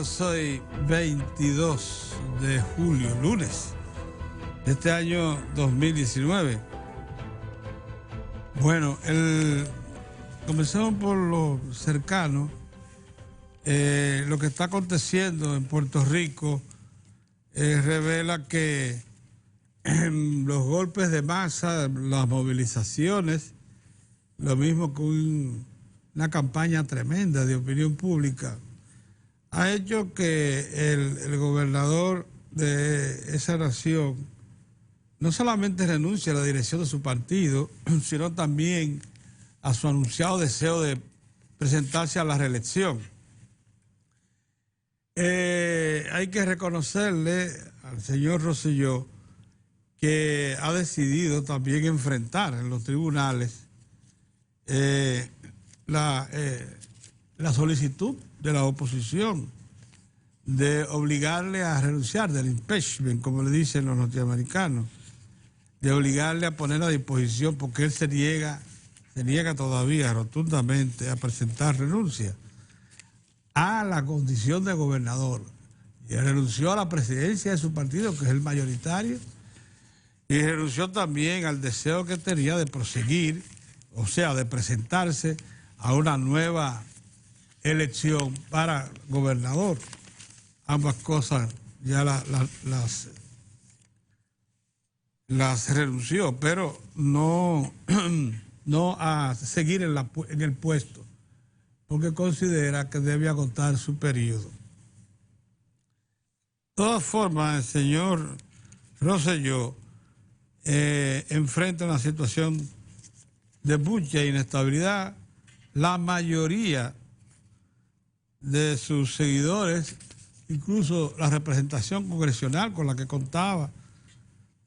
amigos, hoy 22 de julio, lunes de este año 2019. Bueno, comenzamos por lo cercano. Lo que está aconteciendo en Puerto Rico revela que los golpes de masa, las movilizaciones, lo mismo que una campaña tremenda de opinión pública, ha hecho que el gobernador de esa nación no solamente renuncie a la dirección de su partido, sino también a su anunciado deseo de presentarse a la reelección. Hay que reconocerle al señor Rosselló que ha decidido también enfrentar en los tribunales la solicitud de la oposición de obligarle a renunciar, del impeachment, como le dicen los norteamericanos, de obligarle a poner a disposición, porque él se niega todavía rotundamente a presentar renuncia a la condición de gobernador. Y renunció a la presidencia de su partido, que es el mayoritario, y renunció también al deseo que tenía de proseguir, o sea, de presentarse a una nueva elección para gobernador. Ambas cosas ya las renunció, pero no a seguir en el puesto, porque considera que debe agotar su periodo. De todas formas, el señor Rosselló enfrenta una situación de mucha inestabilidad. La mayoría de sus seguidores, incluso la representación congresional con la que contaba,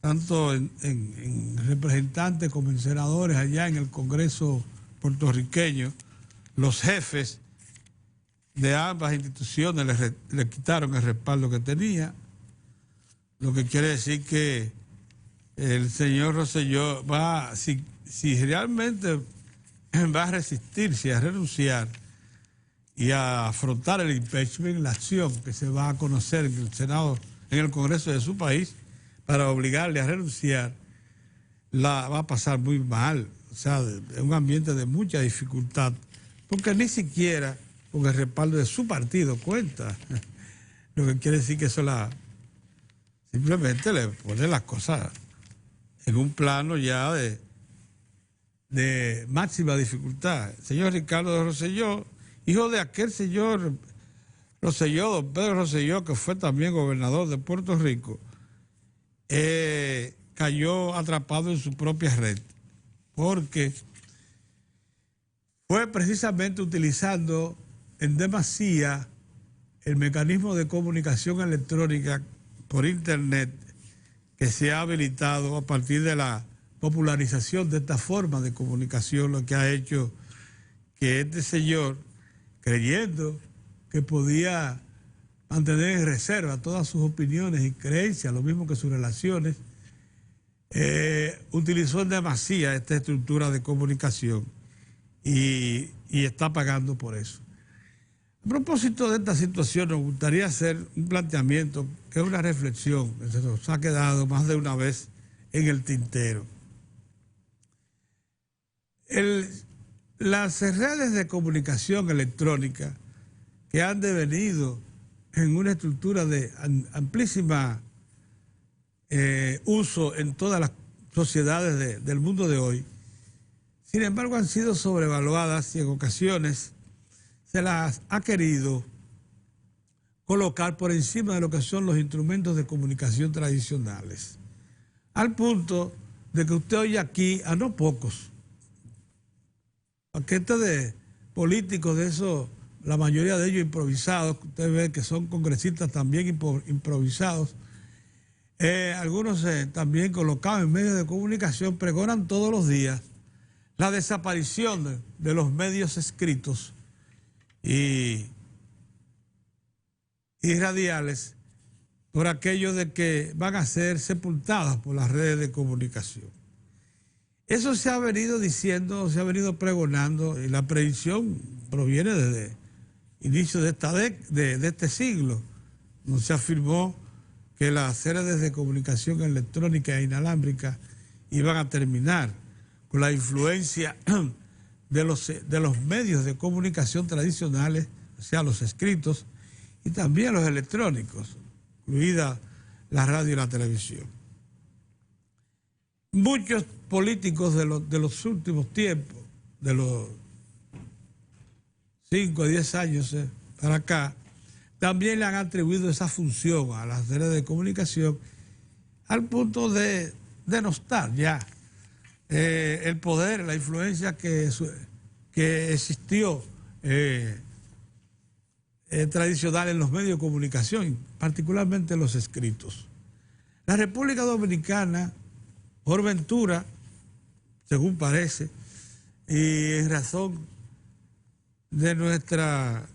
tanto en representantes como en senadores allá en el Congreso puertorriqueño, los jefes de ambas instituciones le quitaron el respaldo que tenía, lo que quiere decir que el señor Rosselló si realmente va a resistirse, a renunciar y a afrontar el impeachment, la acción que se va a conocer en el Senado, en el Congreso de su país, para obligarle a renunciar, la va a pasar muy mal. O sea, es un ambiente de mucha dificultad, porque ni siquiera con el respaldo de su partido cuenta. Lo que quiere decir que eso simplemente le pone las cosas en un plano ya de máxima dificultad. El señor Ricardo Rosselló, hijo de aquel señor Rosselló, don Pedro Rosselló, que fue también gobernador de Puerto Rico, cayó atrapado en su propia red, porque fue precisamente utilizando en demasía el mecanismo de comunicación electrónica por internet que se ha habilitado a partir de la popularización de esta forma de comunicación, lo que ha hecho que este señor, creyendo que podía mantener en reserva todas sus opiniones y creencias, lo mismo que sus relaciones, utilizó en demasía esta estructura de comunicación y está pagando por eso. A propósito de esta situación, nos gustaría hacer un planteamiento que es una reflexión que se nos ha quedado más de una vez en el tintero. Las redes de comunicación electrónica que han devenido en una estructura de amplísima uso en todas las sociedades del mundo de hoy, sin embargo han sido sobrevaluadas y en ocasiones se las ha querido colocar por encima de lo que son los instrumentos de comunicación tradicionales, al punto de que usted oye aquí a no pocos paquetes de políticos de esos, la mayoría de ellos improvisados, que usted ve que son congresistas también improvisados, algunos también colocados en medios de comunicación, pregonan todos los días la desaparición de los medios escritos y radiales por aquello de que van a ser sepultadas por las redes de comunicación. Eso se ha venido diciendo, se ha venido pregonando, y la predicción proviene desde inicio de este siglo, donde se afirmó que las redes de comunicación electrónica e inalámbrica iban a terminar con la influencia de los medios de comunicación tradicionales, o sea, los escritos, y también los electrónicos, incluida la radio y la televisión. Muchos políticos de los últimos tiempos, de los 5 o 10 años para acá, también le han atribuido esa función a las redes de comunicación al punto de denostar ya el poder, la influencia que existió tradicional en los medios de comunicación, particularmente en los escritos. La República Dominicana, por ventura, según parece, y en razón de nuestra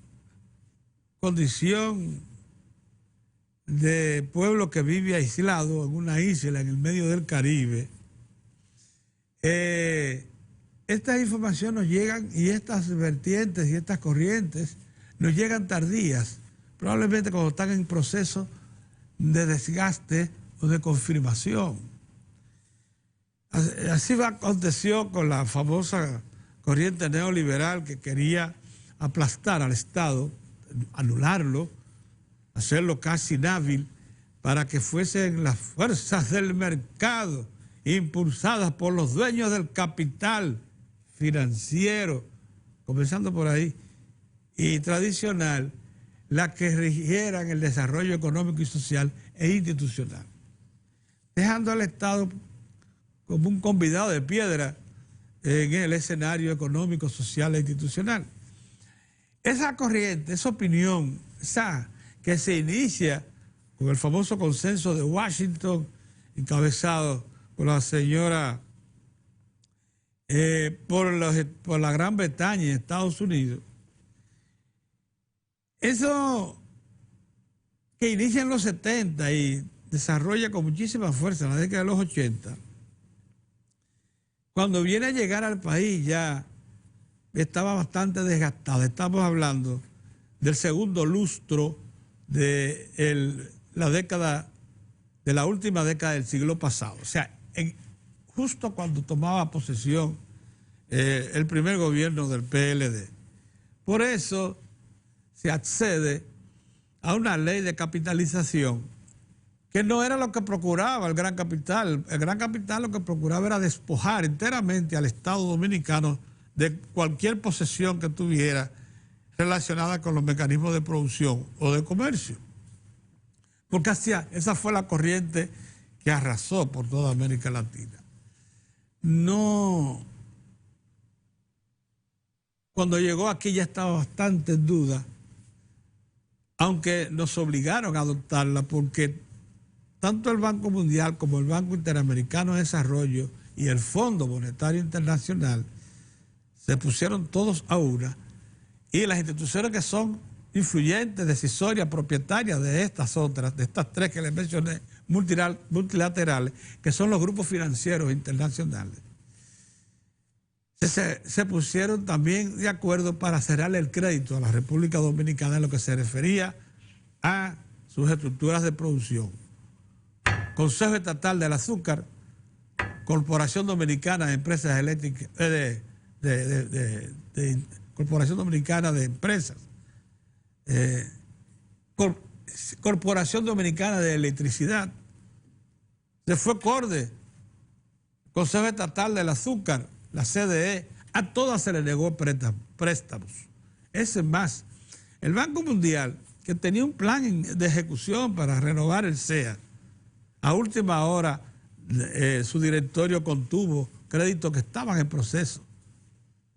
condición de pueblo que vive aislado en una isla en el medio del Caribe, estas informaciones nos llegan, y estas vertientes y estas corrientes nos llegan tardías, probablemente cuando están en proceso de desgaste o de confirmación. Así aconteció con la famosa corriente neoliberal que quería aplastar al Estado, anularlo, hacerlo casi inhábil, para que fuesen las fuerzas del mercado, impulsadas por los dueños del capital financiero, comenzando por ahí, y tradicional, las que rigieran el desarrollo económico y social e institucional, dejando al Estado como un convidado de piedra en el escenario económico, social e institucional. Esa corriente, esa opinión, que se inicia con el famoso consenso de Washington, encabezado por la señora, por la Gran Bretaña y Estados Unidos. Eso que inicia en los 70 y desarrolla con muchísima fuerza en la década de los 80, cuando viene a llegar al país ya estaba bastante desgastado. Estamos hablando del segundo lustro de la última década del siglo pasado. O sea, justo cuando tomaba posesión el primer gobierno del PLD. Por eso se accede a una ley de capitalización que no era lo que procuraba el Gran Capital. El Gran Capital lo que procuraba era despojar enteramente al Estado dominicano de cualquier posesión que tuviera relacionada con los mecanismos de producción o de comercio. Porque esa fue la corriente que arrasó por toda América Latina. No, cuando llegó aquí ya estaba bastante en duda, aunque nos obligaron a adoptarla, porque tanto el Banco Mundial como el Banco Interamericano de Desarrollo y el Fondo Monetario Internacional se pusieron todos a una, y las instituciones que son influyentes, decisorias, propietarias de estas otras, de estas tres que les mencioné, multilaterales, que son los grupos financieros internacionales, se pusieron también de acuerdo para cerrarle el crédito a la República Dominicana en lo que se refería a sus estructuras de producción. Consejo Estatal del Azúcar, Corporación Dominicana de Empresas Eléctricas, Corporación Dominicana de Empresas, Corporación Dominicana de Electricidad, se fue CORDE, Consejo Estatal del Azúcar, la CDE, a todas se le negó préstamos. Es más, el Banco Mundial, que tenía un plan de ejecución para renovar el CEA, a última hora su directorio contuvo créditos que estaban en proceso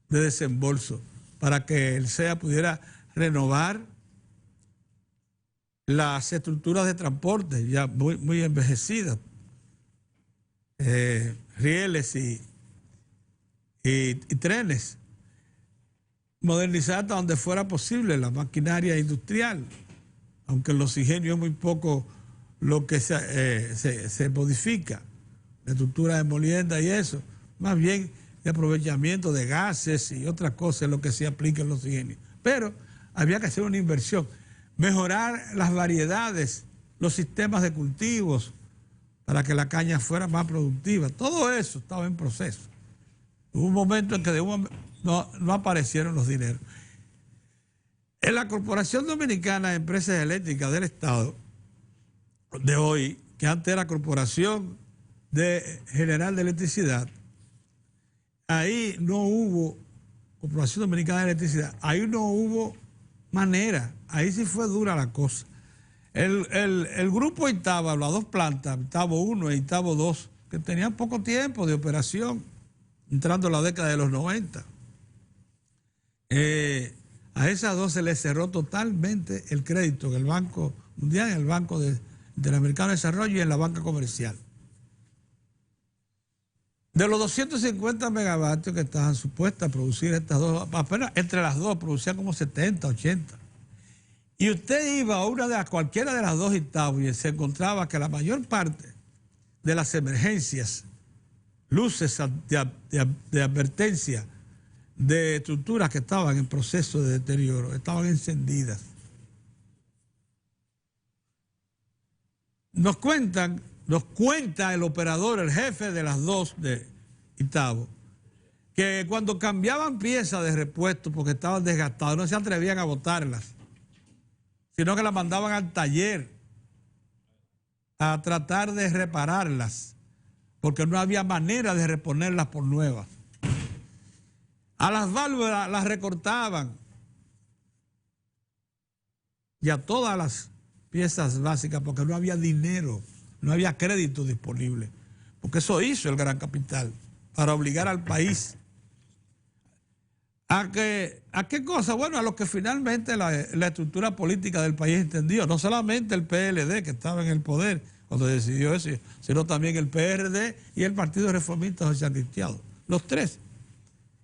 de desembolso para que el CEA pudiera renovar las estructuras de transporte ya muy envejecidas, rieles y trenes, modernizar hasta donde fuera posible la maquinaria industrial, aunque en los ingenios es muy poco lo que se modifica, la estructura de molienda y eso, más bien de aprovechamiento de gases y otras cosas, lo que se aplica en los ingenios. Pero había que hacer una inversión, mejorar las variedades, los sistemas de cultivos para que la caña fuera más productiva. Todo eso estaba en proceso. Hubo un momento en que no aparecieron los dineros. En la Corporación Dominicana de Empresas Eléctricas del Estado de hoy, que antes era Corporación General de Electricidad, ahí no hubo, Corporación Dominicana de Electricidad, ahí no hubo manera, ahí sí fue dura la cosa. El grupo Itabo, las dos plantas, Itabo 1 e Itabo 2, que tenían poco tiempo de operación, entrando la década de los 90, a esas dos se les cerró totalmente el crédito en el Banco Mundial, en el Banco Interamericano de Desarrollo y en la banca comercial. De los 250 megavatios que estaban supuestas a producir estas dos, apenas entre las dos producían como 70, 80. Y usted iba a cualquiera de las dos Itabo y se encontraba que la mayor parte de las emergencias, luces de advertencia de estructuras que estaban en proceso de deterioro, estaban encendidas. Nos cuenta el operador, el jefe de las dos de Itabo, que cuando cambiaban piezas de repuesto porque estaban desgastadas, no se atrevían a botarlas, sino que las mandaban al taller a tratar de repararlas, porque no había manera de reponerlas por nuevas. A las válvulas las recortaban y a todas las piezas básicas porque no había dinero, no había crédito disponible, porque eso hizo el Gran Capital para obligar al país ¿a qué cosa? Bueno, a lo que finalmente la estructura política del país entendió, no solamente el PLD que estaba en el poder cuando decidió eso, sino también el PRD y el Partido Reformista Social Cristiano. Los tres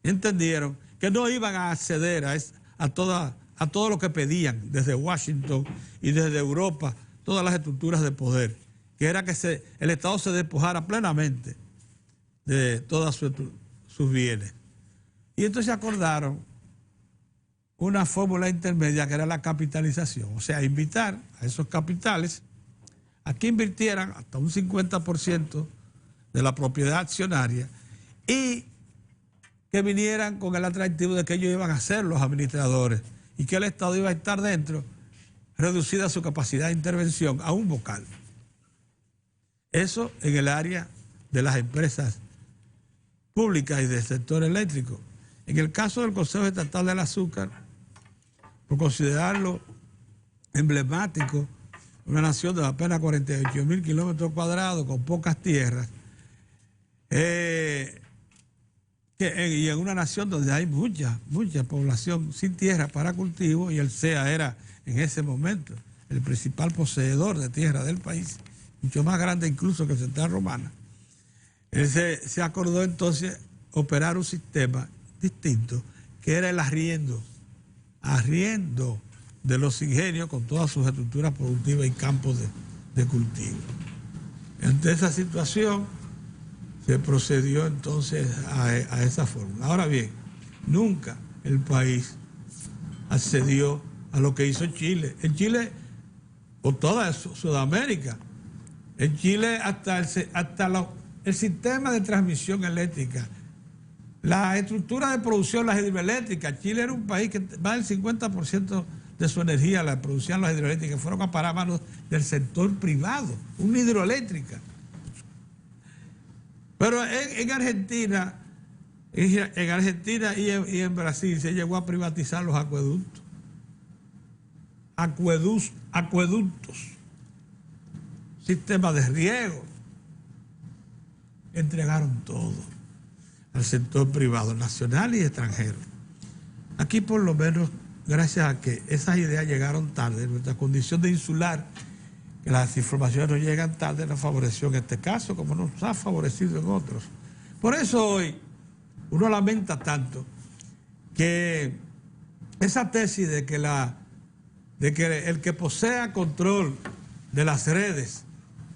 entendieron que no iban a acceder a todo lo que pedían desde Washington y desde Europa, todas las estructuras de poder, que era que el Estado se despojara plenamente de todos sus bienes. Y entonces acordaron una fórmula intermedia que era la capitalización, o sea, invitar a esos capitales a que invirtieran hasta un 50% de la propiedad accionaria y que vinieran con el atractivo de que ellos iban a ser los administradores y que el Estado iba a estar dentro, reducida su capacidad de intervención a un vocal. Eso en el área de las empresas públicas y del sector eléctrico. En el caso del Consejo Estatal del Azúcar, por considerarlo emblemático, una nación de apenas 48.000 kilómetros cuadrados, con pocas tierras, y en una nación donde hay mucha población sin tierra para cultivo, y el CEA era en ese momento el principal poseedor de tierra del país, mucho más grande incluso que Central Romana. Se acordó entonces operar un sistema distinto, que era el arriendo de los ingenios con todas sus estructuras productivas y campos de cultivo. Ante esa situación se procedió entonces a esa fórmula. Ahora bien, nunca el país accedió a lo que hizo Chile. En Chile, o toda Sudamérica, en Chile hasta el sistema de transmisión eléctrica, la estructura de producción, las hidroeléctricas. Chile era un país que más del 50% de su energía la producían las hidroeléctricas, que fueron a parar a manos del sector privado, una hidroeléctrica. Pero en Argentina y en Brasil se llegó a privatizar los acueductos. Acueductos, sistemas de riego. Entregaron todo al sector privado, nacional y extranjero. Aquí por lo menos, gracias a que esas ideas llegaron tarde, nuestra condición de insular, que las informaciones no llegan tarde, nos favoreció en este caso, como nos ha favorecido en otros. Por eso hoy uno lamenta tanto que esa tesis de que el que posea control de las redes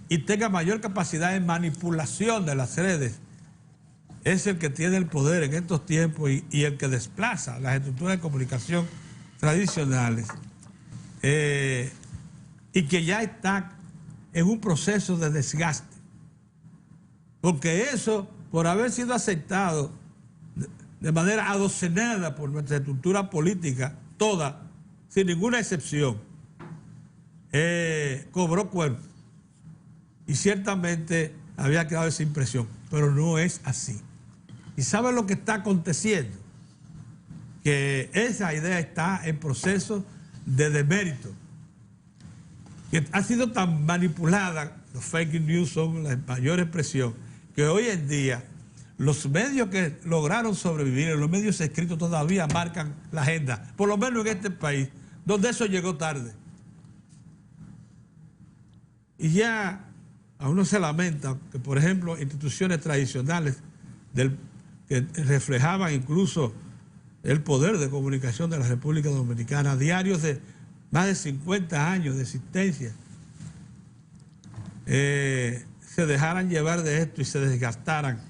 y tenga mayor capacidad de manipulación de las redes es el que tiene el poder en estos tiempos y el que desplaza las estructuras de comunicación tradicionales y que ya está en un proceso de desgaste. Porque eso, por haber sido aceptado de manera adocenada por nuestra estructura política, toda, sin ninguna excepción, cobró cuerpo. Y ciertamente había quedado esa impresión, pero no es así. ¿Y sabe lo que está aconteciendo? Que esa idea está en proceso de demérito, que ha sido tan manipulada, los fake news son la mayor expresión, que hoy en día los medios que lograron sobrevivir, los medios escritos todavía marcan la agenda, por lo menos en este país, donde eso llegó tarde. Y ya a uno se lamenta que, por ejemplo, instituciones tradicionales que reflejaban incluso el poder de comunicación de la República Dominicana, diarios de más de 50 años de existencia, se dejaran llevar de esto y se desgastaran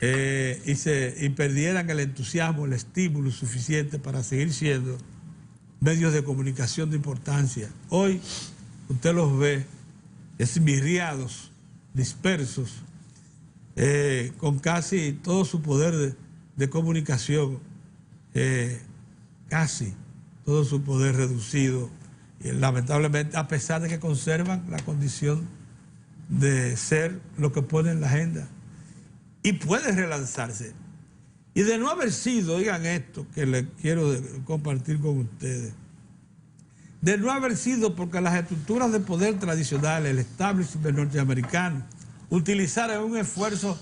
y perdieran el entusiasmo, el estímulo suficiente para seguir siendo medios de comunicación de importancia. Hoy usted los ve esmirriados, dispersos, con casi todo su poder de comunicación, casi todo su poder reducido, y lamentablemente, a pesar de que conservan la condición de ser lo que pone en la agenda, y puede relanzarse. Y de no haber sido, oigan esto que les quiero compartir con ustedes, de no haber sido porque las estructuras de poder tradicionales, el establishment norteamericano, utilizaron un esfuerzo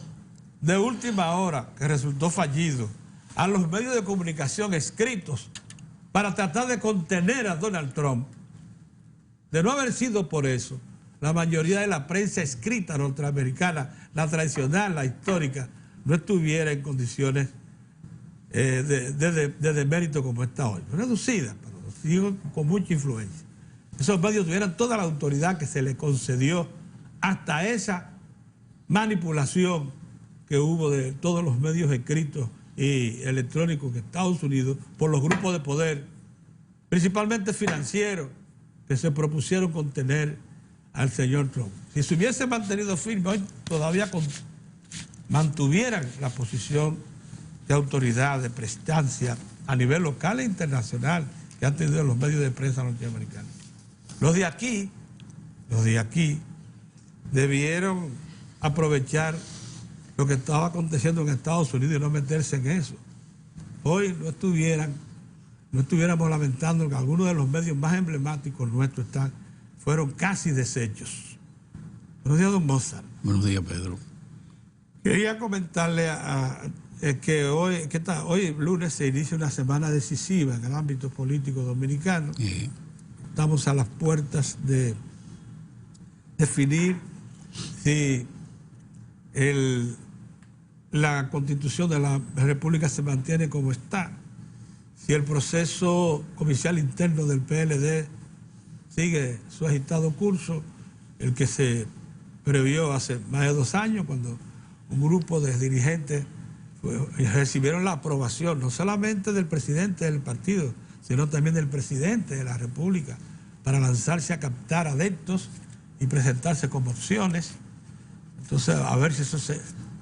de última hora que resultó fallido a los medios de comunicación escritos para tratar de contener a Donald Trump. De no haber sido por eso, la mayoría de la prensa escrita norteamericana, la tradicional, la histórica, no estuviera en condiciones de demérito como está hoy. Reducida, pero sigo con mucha influencia. Esos medios tuvieran toda la autoridad que se les concedió hasta esa manipulación que hubo de todos los medios escritos y electrónicos en Estados Unidos por los grupos de poder, principalmente financieros, que se propusieron contener al señor Trump. Si se hubiese mantenido firme, hoy todavía mantuvieran la posición de autoridad, de prestancia a nivel local e internacional que han tenido los medios de prensa norteamericanos. Los de aquí debieron aprovechar lo que estaba aconteciendo en Estados Unidos y no meterse en eso. Hoy no estuviéramos lamentando que algunos de los medios más emblemáticos nuestros fueron casi deshechos. Buenos días, don Mozart. Buenos días, Pedro. Quería comentarle que hoy lunes se inicia una semana decisiva en el ámbito político dominicano. Estamos a las puertas de definir si la constitución de la República se mantiene como está, si el proceso comercial interno del PLD sigue su agitado curso, el que se previó hace más de 2 años, cuando un grupo de dirigentes recibieron la aprobación no solamente del presidente del partido, sino también del presidente de la República, para lanzarse a captar adeptos y presentarse como opciones. Entonces, a ver si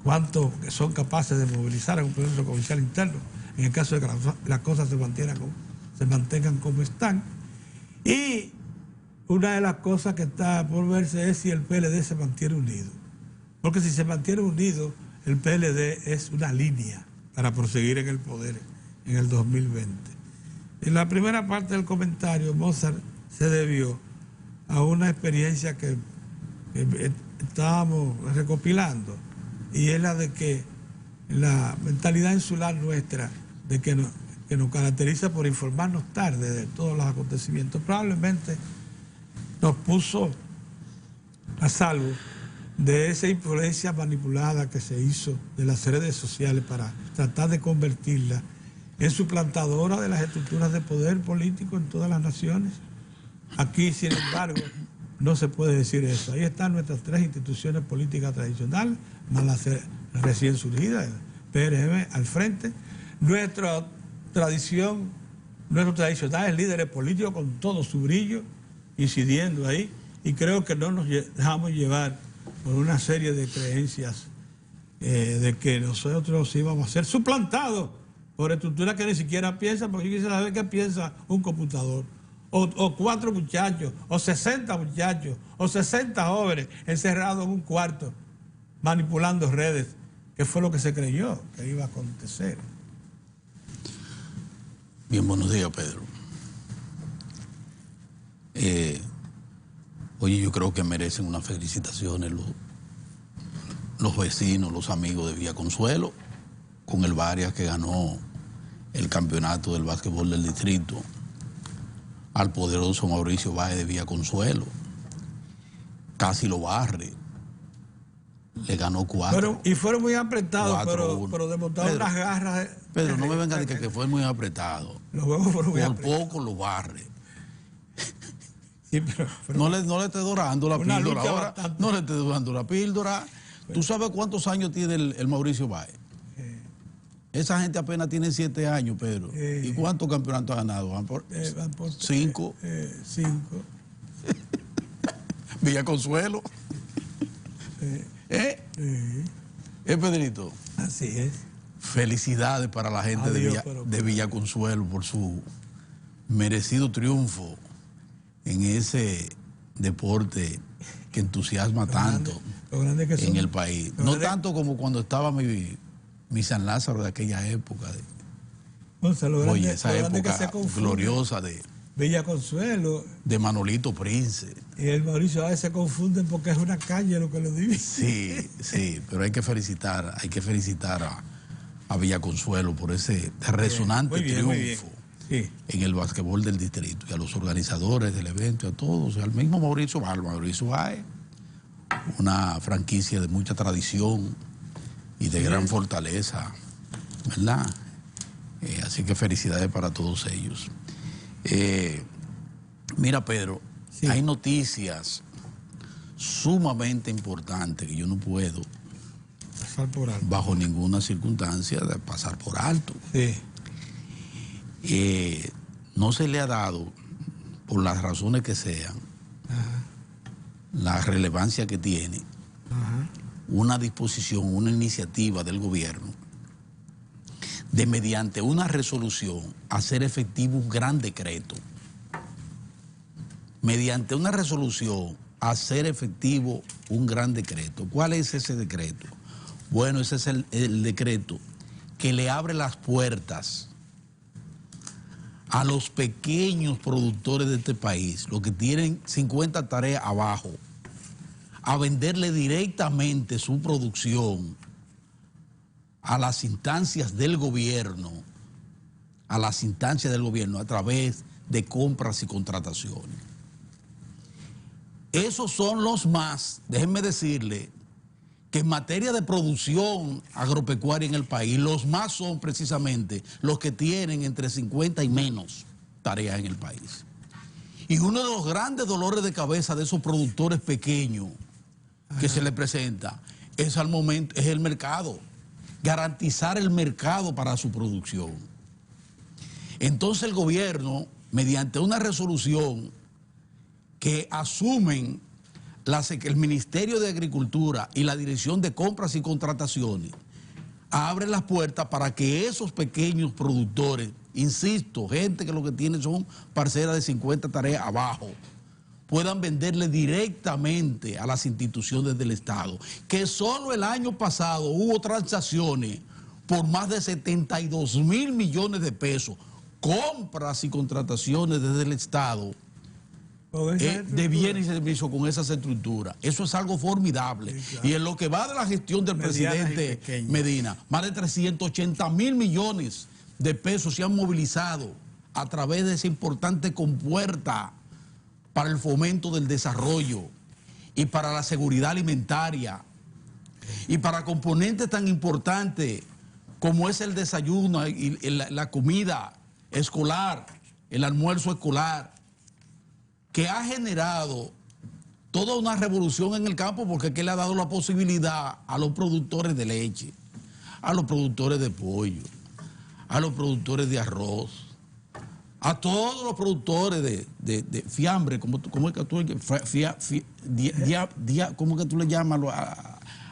cuánto son capaces de movilizar en un proceso comercial interno, en el caso de que las cosas se mantengan como están. Y una de las cosas que está por verse es si el PLD se mantiene unido. Porque si se mantiene unido, el PLD es una línea para proseguir en el poder en el 2020. En la primera parte del comentario, Mozart se debió a una experiencia que estábamos recopilando, y es la de que la mentalidad insular nuestra, de que nos caracteriza por informarnos tarde de todos los acontecimientos, probablemente nos puso a salvo de esa influencia manipulada que se hizo de las redes sociales para tratar de convertirla en suplantadora de las estructuras de poder político en todas las naciones. Aquí, sin embargo, no se puede decir eso. Ahí están nuestras 3 instituciones políticas tradicionales, más la recién surgida, el PRM al frente, nuestra tradición nuestros tradicionales líderes políticos con todo su brillo, incidiendo ahí, y creo que no nos dejamos llevar por una serie de creencias de que nosotros íbamos a ser suplantados por estructuras que ni siquiera piensan, porque yo quisiera saber qué piensa un computador, o 4 muchachos, o 60 muchachos, o 60 jóvenes encerrados en un cuarto, manipulando redes, que fue lo que se creyó que iba a acontecer. Bien, buenos días, Pedro. Oye, yo creo que merecen unas felicitaciones los vecinos, los amigos de Villa Consuelo, con el Varias que ganó el campeonato del básquetbol del distrito, al poderoso Mauricio Báez de Villa Consuelo. Casi lo barre. Le ganó 4. Y fueron muy apretados, pero demostraron las garras. Pedro, no me venga de que fue muy apretado. Los juegos fueron muy apretados. Por poco lo barre. Sí, pero no le esté dorando la píldora ahora. Bastante. No le esté dorando la píldora. ¿Tú sabes cuántos años tiene el Mauricio Báez? Esa gente apenas tiene 7 años, Pedro. ¿Y cuántos campeonatos ha ganado? ¿Van por 5? 5. Villa Consuelo. Pedrito. Así es. Felicidades para la gente de Villa Consuelo por su merecido triunfo en ese deporte que entusiasma tanto en el país. No tanto como cuando estaba mi San Lázaro de aquella época. Oye, esa época gloriosa de Villa Consuelo. De Manolito Prince. Y el Mauricio a veces se confunden porque es una calle lo que lo divide. Sí, pero hay que felicitar a Villa Consuelo por ese resonante triunfo en el basquetbol del distrito, y a los organizadores del evento, a todos, al mismo Mauricio Báez, una franquicia de mucha tradición y de gran fortaleza, ¿verdad? Así que felicidades para todos ellos. Mira, Pedro, hay noticias sumamente importantes que yo no puedo pasar por alto, bajo ninguna circunstancia, de pasar por alto. No se le ha dado, por las razones que sean, la relevancia que tiene una disposición, una iniciativa del gobierno de, mediante una resolución, hacer efectivo un gran decreto. Mediante una resolución, hacer efectivo un gran decreto. ¿Cuál es ese decreto? Bueno, ese es el decreto que le abre las puertas a los pequeños productores de este país, los que tienen 50 tareas abajo, a venderle directamente su producción a las instancias del gobierno, a través de compras y contrataciones. Esos son los más, déjenme decirle, que en materia de producción agropecuaria en el país, los más son precisamente los que tienen entre 50 y menos tareas en el país. Y uno de los grandes dolores de cabeza de esos productores pequeños que se les presenta es el mercado, garantizar el mercado para su producción. Entonces el gobierno, mediante una resolución que asumen el Ministerio de Agricultura y la Dirección de Compras y Contrataciones, abre las puertas para que esos pequeños productores, insisto, gente que lo que tiene son parcelas de 50 tareas abajo, puedan venderle directamente a las instituciones del Estado. Que solo el año pasado hubo transacciones por más de 72.000 millones de pesos, compras y contrataciones desde el Estado, de bienes y servicios con esas estructuras. Eso es algo formidable. Sí, claro. Y en lo que va de la gestión del presidente Medina, más de 380.000 millones de pesos se han movilizado a través de esa importante compuerta para el fomento del desarrollo y para la seguridad alimentaria y para componentes tan importantes como es el desayuno y la comida escolar, el almuerzo escolar, que ha generado toda una revolución en el campo, porque es que le ha dado la posibilidad a los productores de leche, a los productores de pollo, a los productores de arroz, a todos los productores de fiambre, ¿cómo es que tú, ¿cómo que tú le llamas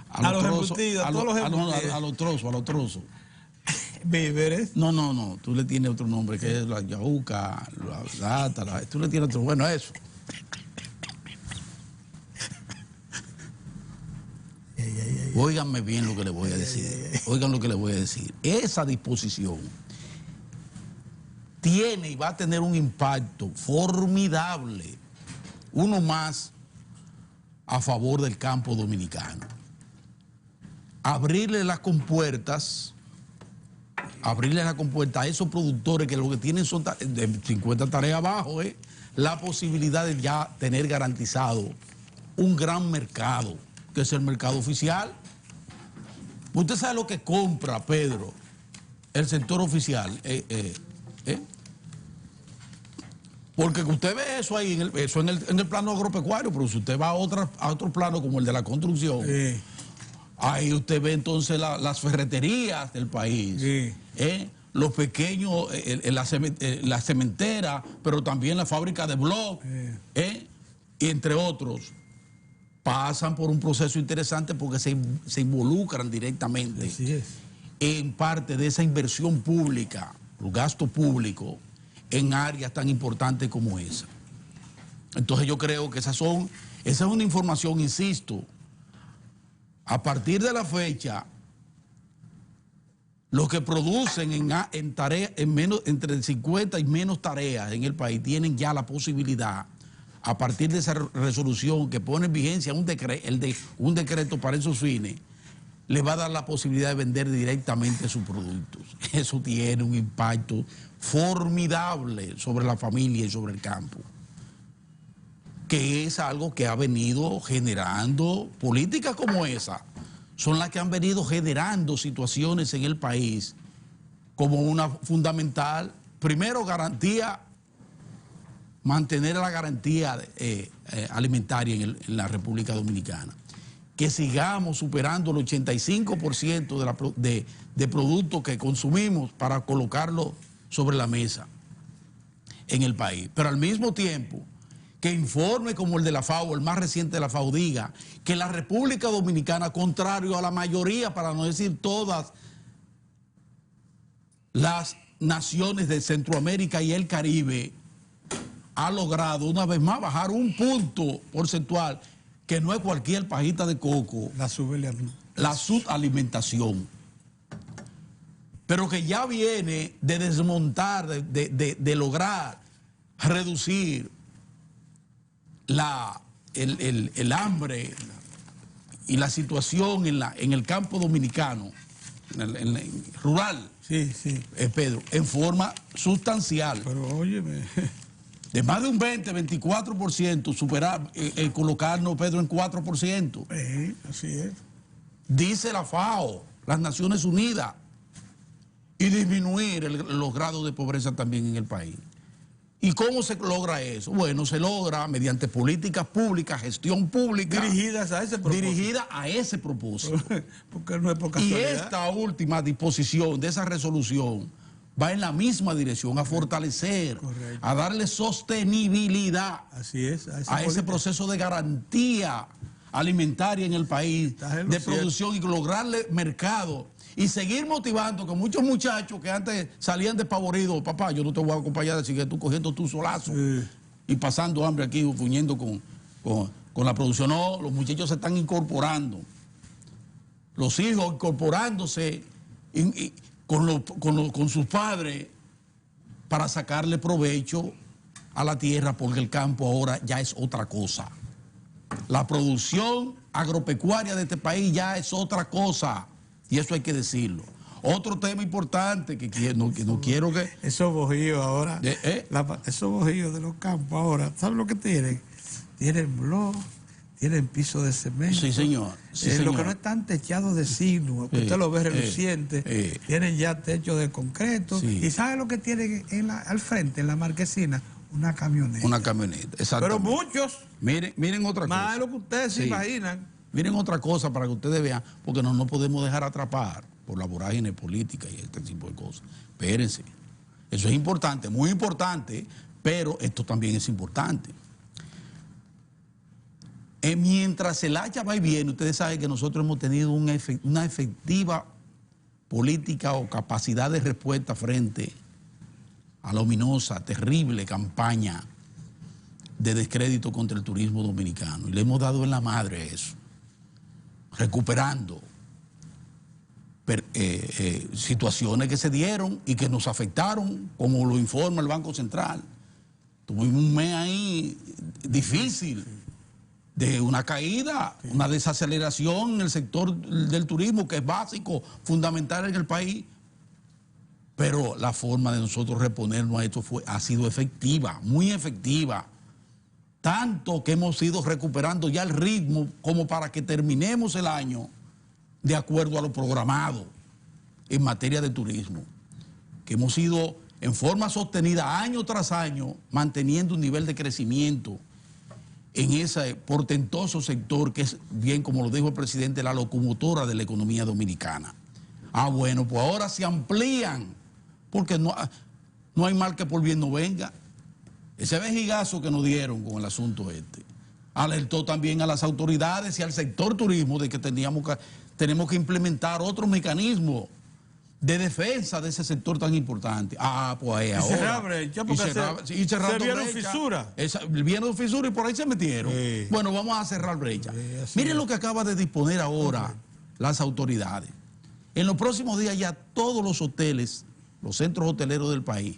a los embutidos, a todos los embutidos? A los trozos. Víveres. No, tú le tienes otro nombre, que es la yahuca, la lata, tú le tienes otro, bueno, eso. Óiganme bien lo que le voy a decir. Oigan lo que le voy a decir. Esa disposición tiene y va a tener un impacto formidable, uno más a favor del campo dominicano. Abrirle las compuertas a esos productores que lo que tienen son de 50 tareas abajo, la posibilidad de ya tener garantizado un gran mercado, que es el mercado oficial. Usted sabe lo que compra, Pedro, el sector oficial. Porque usted ve eso ahí, en el plano agropecuario, pero si usted va a otro plano como el de la construcción, ahí usted ve entonces las ferreterías del país, los pequeños, la cementera, pero también la fábrica de blog, y entre otros. Pasan por un proceso interesante porque se involucran directamente en parte de esa inversión pública, el gasto público, en áreas tan importantes como esa. Entonces yo creo que esa es una información, insisto, a partir de la fecha, los que producen en tareas, entre 50 y menos tareas en el país, tienen ya la posibilidad, a partir de esa resolución que pone en vigencia un decreto para esos fines, le va a dar la posibilidad de vender directamente sus productos. Eso tiene un impacto formidable sobre la familia y sobre el campo, que es algo que ha venido generando políticas como esa, son las que han venido generando situaciones en el país como una fundamental, primero garantía, mantener la garantía alimentaria en la República Dominicana, que sigamos superando el 85% de productos que consumimos para colocarlo sobre la mesa en el país. Pero al mismo tiempo, que informe como el de la FAO, el más reciente de la FAO, diga que la República Dominicana, contrario a la mayoría, para no decir todas las naciones de Centroamérica y el Caribe, ha logrado una vez más bajar un punto porcentual, que no es cualquier pajita de coco, la subalimentación, pero que ya viene de desmontar, de lograr reducir el hambre y la situación en el campo dominicano, rural, Pedro, en forma sustancial. Pero óyeme, de más de un 24%, superar, colocarnos, Pedro, en 4%. Así es. Dice la FAO, las Naciones Unidas, y disminuir los grados de pobreza también en el país. ¿Y cómo se logra eso? Bueno, se logra mediante políticas públicas, gestión pública. Dirigidas a ese propósito. Dirigida a ese propósito. Porque no es por y casualidad. esta última disposición de esa resolución va en la misma dirección, a fortalecer, a darle sostenibilidad a ese proceso de garantía alimentaria en el país, de producción, y lograrle mercado y seguir motivando que muchos muchachos que antes salían despavoridos, papá, yo no te voy a acompañar, así que tú cogiendo tu solazo y pasando hambre aquí, fuñendo con la producción. No, los muchachos se están incorporando, los hijos incorporándose con sus padres para sacarle provecho a la tierra, porque el campo ahora ya es otra cosa. La producción agropecuaria de este país ya es otra cosa, y eso hay que decirlo. Otro tema importante que no quiero que... Esos bojíos ahora, esos bojíos de los campos ahora, ¿saben lo que tienen? Tienen blog, tienen piso de cemento. Sí, señor. Sí, señor. Lo que no están techados de signo, usted lo ve reluciente, tienen ya techo de concreto. ¿Y sabe lo que tienen al frente, en la marquesina? Una camioneta. Una camioneta, exactamente. Pero muchos. Miren otra cosa. Más de lo que ustedes se imaginan. Miren otra cosa para que ustedes vean, porque no nos podemos dejar atrapar por la vorágine política y este tipo de cosas. Espérense. Eso es importante, muy importante, pero esto también es importante. Mientras el hacha va y viene, ustedes saben que nosotros hemos tenido una efectiva política o capacidad de respuesta frente a la ominosa, terrible campaña de descrédito contra el turismo dominicano. Y le hemos dado en la madre a eso, recuperando situaciones que se dieron y que nos afectaron, como lo informa el Banco Central. Tuvimos un mes ahí difícil, de una caída, una desaceleración en el sector del turismo, que es básico, fundamental en el país. Pero la forma de nosotros reponernos a esto ha sido efectiva, muy efectiva. Tanto que hemos ido recuperando ya el ritmo como para que terminemos el año de acuerdo a lo programado en materia de turismo. Que hemos ido en forma sostenida año tras año manteniendo un nivel de crecimiento en ese portentoso sector que es, bien como lo dijo el presidente, la locomotora de la economía dominicana. Bueno, pues ahora se amplían, porque no hay mal que por bien no venga. Ese vejigazo que nos dieron con el asunto este alertó también a las autoridades y al sector turismo de que tenemos que implementar otro mecanismo de defensa de ese sector tan importante. Pues ahora. Cerrar brecha, porque se vieron fisuras. Vieron fisuras y por ahí se metieron. Sí. Bueno, vamos a cerrar brecha. Miren lo que acaba de disponer ahora las autoridades. En los próximos días ya todos los hoteles, los centros hoteleros del país,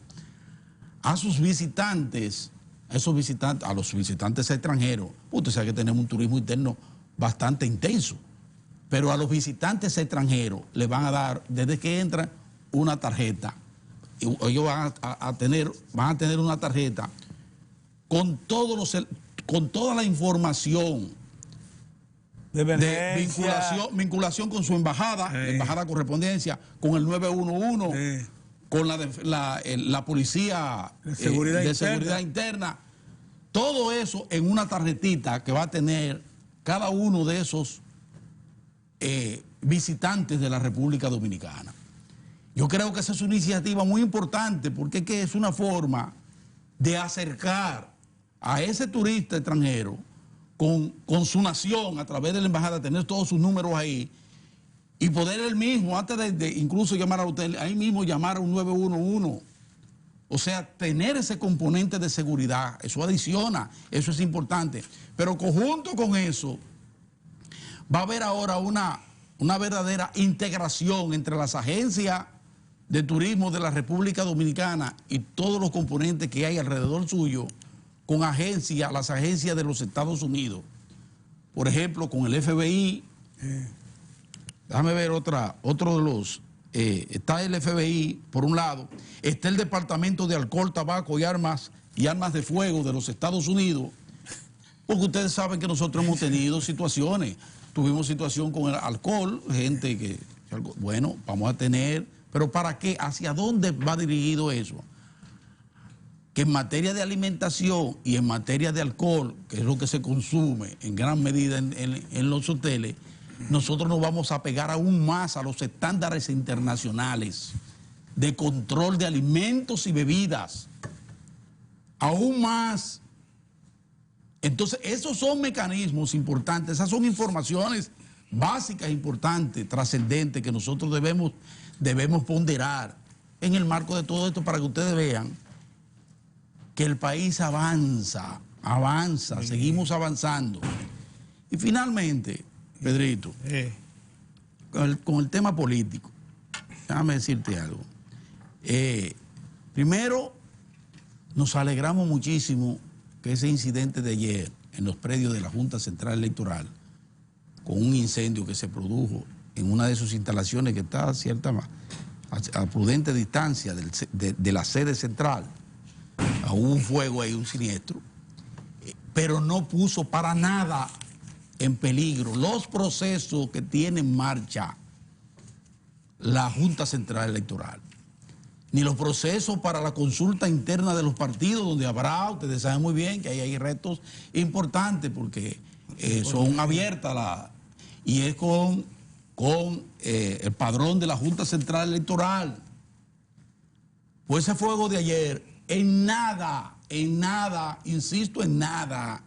a los visitantes extranjeros, usted sabe que tenemos un turismo interno bastante intenso, pero a los visitantes extranjeros les van a dar, desde que entran, una tarjeta. Ellos van a tener una tarjeta con toda la información de vinculación con su embajada, la embajada correspondencia, con el 911, con la policía de seguridad interna. Todo eso en una tarjetita que va a tener cada uno de esos visitantes de la República Dominicana. Yo creo que esa es una iniciativa muy importante, porque es una forma de acercar a ese turista extranjero con su nación a través de la embajada, tener todos sus números ahí y poder él mismo, antes de incluso llamar al hotel, ahí mismo llamar a un 911. O sea, tener ese componente de seguridad, eso adiciona, eso es importante. Pero conjunto con eso, va a haber ahora una verdadera integración entre las agencias de turismo de la República Dominicana y todos los componentes que hay alrededor suyo, con las agencias de los Estados Unidos. Por ejemplo, con el FBI. Déjame ver otro de los. Está el FBI, por un lado. Está el Departamento de Alcohol, Tabaco y Armas de Fuego de los Estados Unidos. Porque ustedes saben que nosotros hemos tenido situaciones. Tuvimos situación con el alcohol, gente que... Bueno, vamos a tener... ¿Pero para qué? ¿Hacia dónde va dirigido eso? Que en materia de alimentación y en materia de alcohol, que es lo que se consume en gran medida en los hoteles, nosotros nos vamos a pegar aún más a los estándares internacionales de control de alimentos y bebidas. Aún más. Entonces, esos son mecanismos importantes, esas son informaciones básicas, importantes, trascendentes, que nosotros debemos ponderar en el marco de todo esto, para que ustedes vean que el país avanza, seguimos avanzando. Y finalmente, Pedrito, con el tema político, déjame decirte algo. Primero, nos alegramos muchísimo que ese incidente de ayer en los predios de la Junta Central Electoral, con un incendio que se produjo en una de sus instalaciones que está a prudente distancia de la sede central, hubo un fuego ahí, un siniestro, pero no puso para nada en peligro los procesos que tiene en marcha la Junta Central Electoral, ni los procesos para la consulta interna de los partidos, donde habrá, ustedes saben muy bien que ahí hay retos importantes, porque son abiertas y es con el padrón de la Junta Central Electoral. Pues ese fuego de ayer, en nada, insisto, en nada,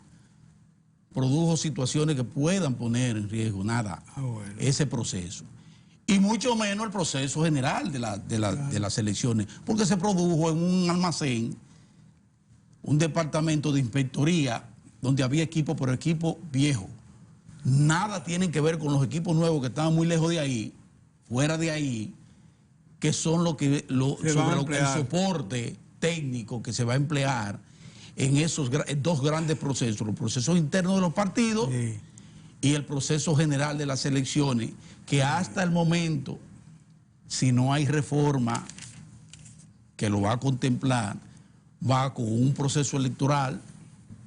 produjo situaciones que puedan poner en riesgo, nada, ese proceso. Y mucho menos el proceso general de las elecciones, porque se produjo en un almacén, un departamento de inspectoría, donde había equipo, pero equipo viejo. Nada tienen que ver con los equipos nuevos que estaban muy lejos de ahí, fuera de ahí, que son el soporte técnico que se va a emplear en esos dos grandes procesos, los procesos internos de los partidos y el proceso general de las elecciones, que hasta el momento, si no hay reforma que lo va a contemplar, va con un proceso electoral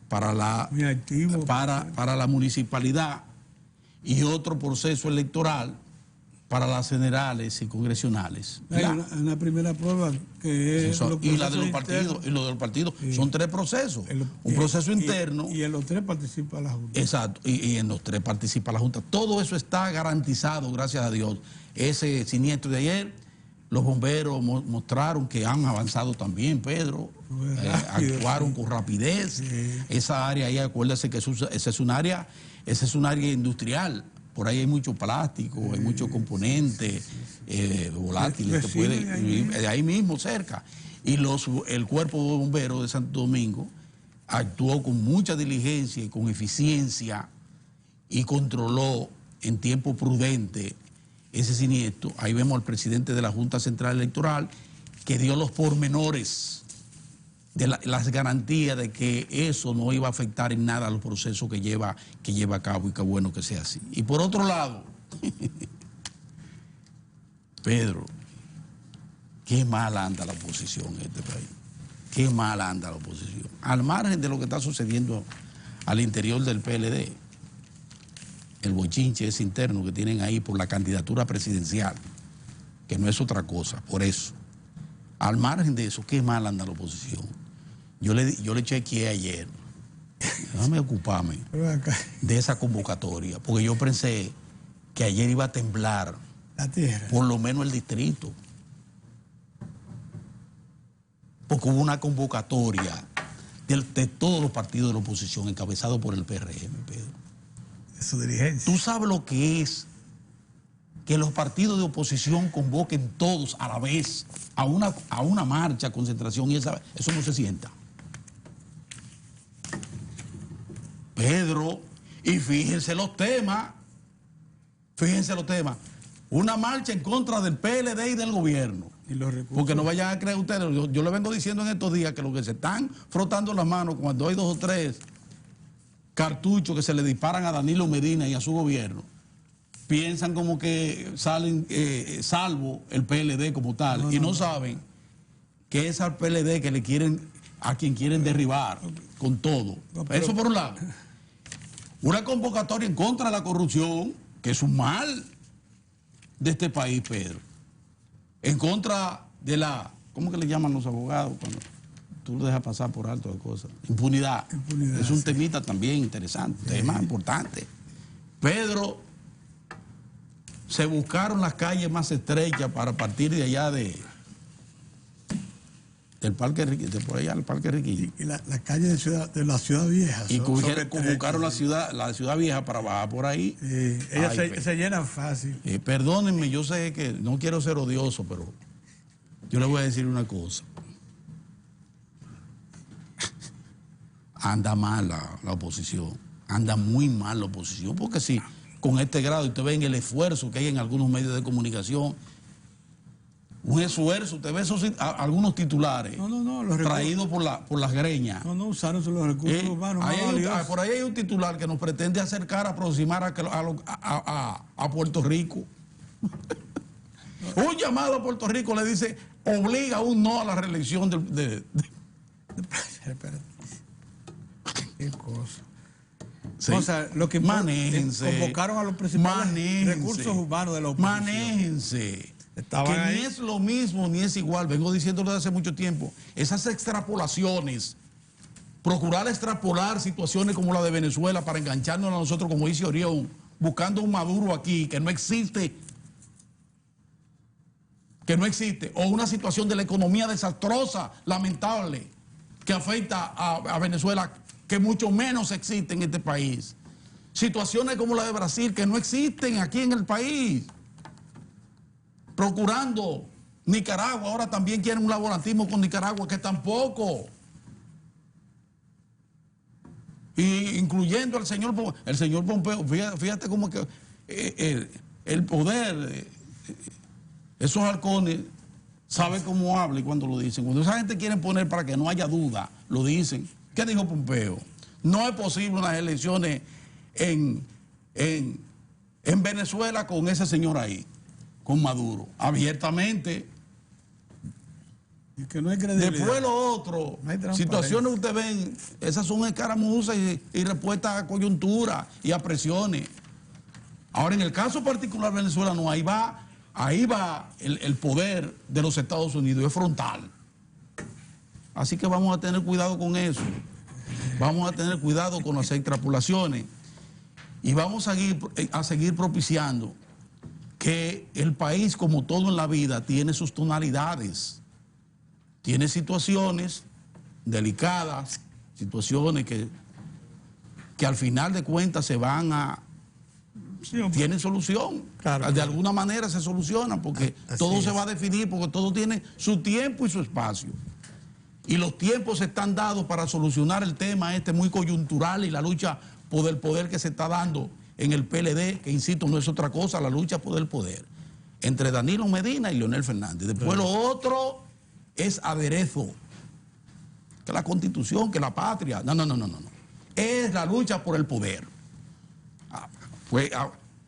para la municipalidad y otro proceso electoral para las generales y congresionales. Hay una primera prueba que es y la de los partidos, y lo de los partidos, son 3 procesos. Un proceso interno. Y en los 3 participa la Junta. Exacto, y en los 3 participa la Junta. Todo eso está garantizado, gracias a Dios. Ese siniestro de ayer, los bomberos mostraron que han avanzado también, Pedro. Actuaron con rapidez. Esa área ahí, acuérdese que esa es un área industrial. Por ahí hay mucho plástico, hay muchos componentes volátiles que pueden vivir ahí mismo cerca. Y el cuerpo de bomberos de Santo Domingo actuó con mucha diligencia y con eficiencia y controló en tiempo prudente ese siniestro. Ahí vemos al presidente de la Junta Central Electoral que dio los pormenores de las garantías de que eso no iba a afectar en nada a los procesos que lleva a cabo, y qué bueno que sea así. Y por otro lado, Pedro, qué mal anda la oposición en este país. Qué mal anda la oposición. Al margen de lo que está sucediendo al interior del PLD, el bochinche ese interno que tienen ahí por la candidatura presidencial, que no es otra cosa, por eso. Al margen de eso, qué mal anda la oposición. Yo le chequeé ayer, déjame ocuparme de esa convocatoria, porque yo pensé que ayer iba a temblar la tierra, por lo menos el distrito, porque hubo una convocatoria de todos los partidos de la oposición encabezado por el PRM, Pedro. Su dirigencia. ¿Tú sabes lo que es que los partidos de oposición convoquen todos a la vez a una marcha, concentración, y eso no se sienta? Pedro, y fíjense los temas, una marcha en contra del PLD y del gobierno. Y los recursos. Porque no vayan a creer ustedes, yo le vengo diciendo en estos días que los que se están frotando las manos cuando hay 2 o 3 cartuchos que se le disparan a Danilo Medina y a su gobierno, piensan como que salen salvo el PLD como tal, no saben que es al PLD que le quieren, a quien quieren derribar con todo. Eso por un lado. Una convocatoria en contra de la corrupción, que es un mal de este país, Pedro. En contra de la, ¿cómo que le llaman los abogados cuando tú lo dejas pasar por alto de cosas? Impunidad. Es un temita también interesante, un tema importante. Pedro, se buscaron las calles más estrechas para partir de allá del Parque Riquillo, de por allá al Parque Riquillo. Y la calle de la Ciudad Vieja. Y convocaron la ciudad Vieja para bajar por ahí. Ellas se llenan fácil. Perdónenme, yo sé que no quiero ser odioso, pero yo le voy a decir una cosa. Anda mal la oposición, anda muy mal la oposición, porque si con este grado usted ve en el esfuerzo que hay en algunos medios de comunicación, un esfuerzo, usted ve algunos titulares traídos por las greñas. No usaron los recursos humanos. Por ahí hay un titular que nos pretende aproximar a Puerto Rico. Un llamado a Puerto Rico le dice, obliga un no a la reelección Qué cosa. Sí. O sea, lo que convocaron a los principales recursos humanos de la oposición. Manéjense. Ni es lo mismo ni es igual. Vengo diciéndolo desde hace mucho tiempo. Esas extrapolaciones, procurar extrapolar situaciones como la de Venezuela para engancharnos a nosotros, como dice Orión, buscando un Maduro aquí que no existe. que no existe, o una situación de la economía desastrosa, lamentable, que afecta a Venezuela, que mucho menos existe en este país. Situaciones como la de Brasil, que no existen aquí en el país. Procurando Nicaragua, ahora también quieren un laborantismo con Nicaragua, que tampoco. Y incluyendo al señor Pompeo, fíjate cómo que el poder, esos halcones, sabe cómo habla y cuando lo dicen. Cuando esa gente quiere poner para que no haya duda, lo dicen. ¿Qué dijo Pompeo? No es posible unas elecciones en Venezuela con ese señor ahí, con Maduro, abiertamente. Y que no hay credibilidad. Después lo otro, No situaciones que ustedes ven, esas son escaramuzas y respuestas a coyuntura y a presiones. Ahora, en el caso particular de Venezuela, no, ahí va el poder de los Estados Unidos, es frontal. Así que vamos a tener cuidado con eso. Vamos a tener cuidado con las extrapolaciones y vamos a seguir propiciando que el país, como todo en la vida, tiene sus tonalidades. Tiene situaciones delicadas, situaciones que al final de cuentas se van a... Sí, tienen solución. Claro, de alguna manera se solucionan porque todo se va a definir, porque todo tiene su tiempo y su espacio. Y los tiempos están dados para solucionar el tema muy coyuntural y la lucha por el poder que se está dando en el PLD, que insisto, no es otra cosa, la lucha por el poder, entre Danilo Medina y Leonel Fernández. Después lo otro es aderezo, que la Constitución, que la patria. No. Es la lucha por el poder. Pues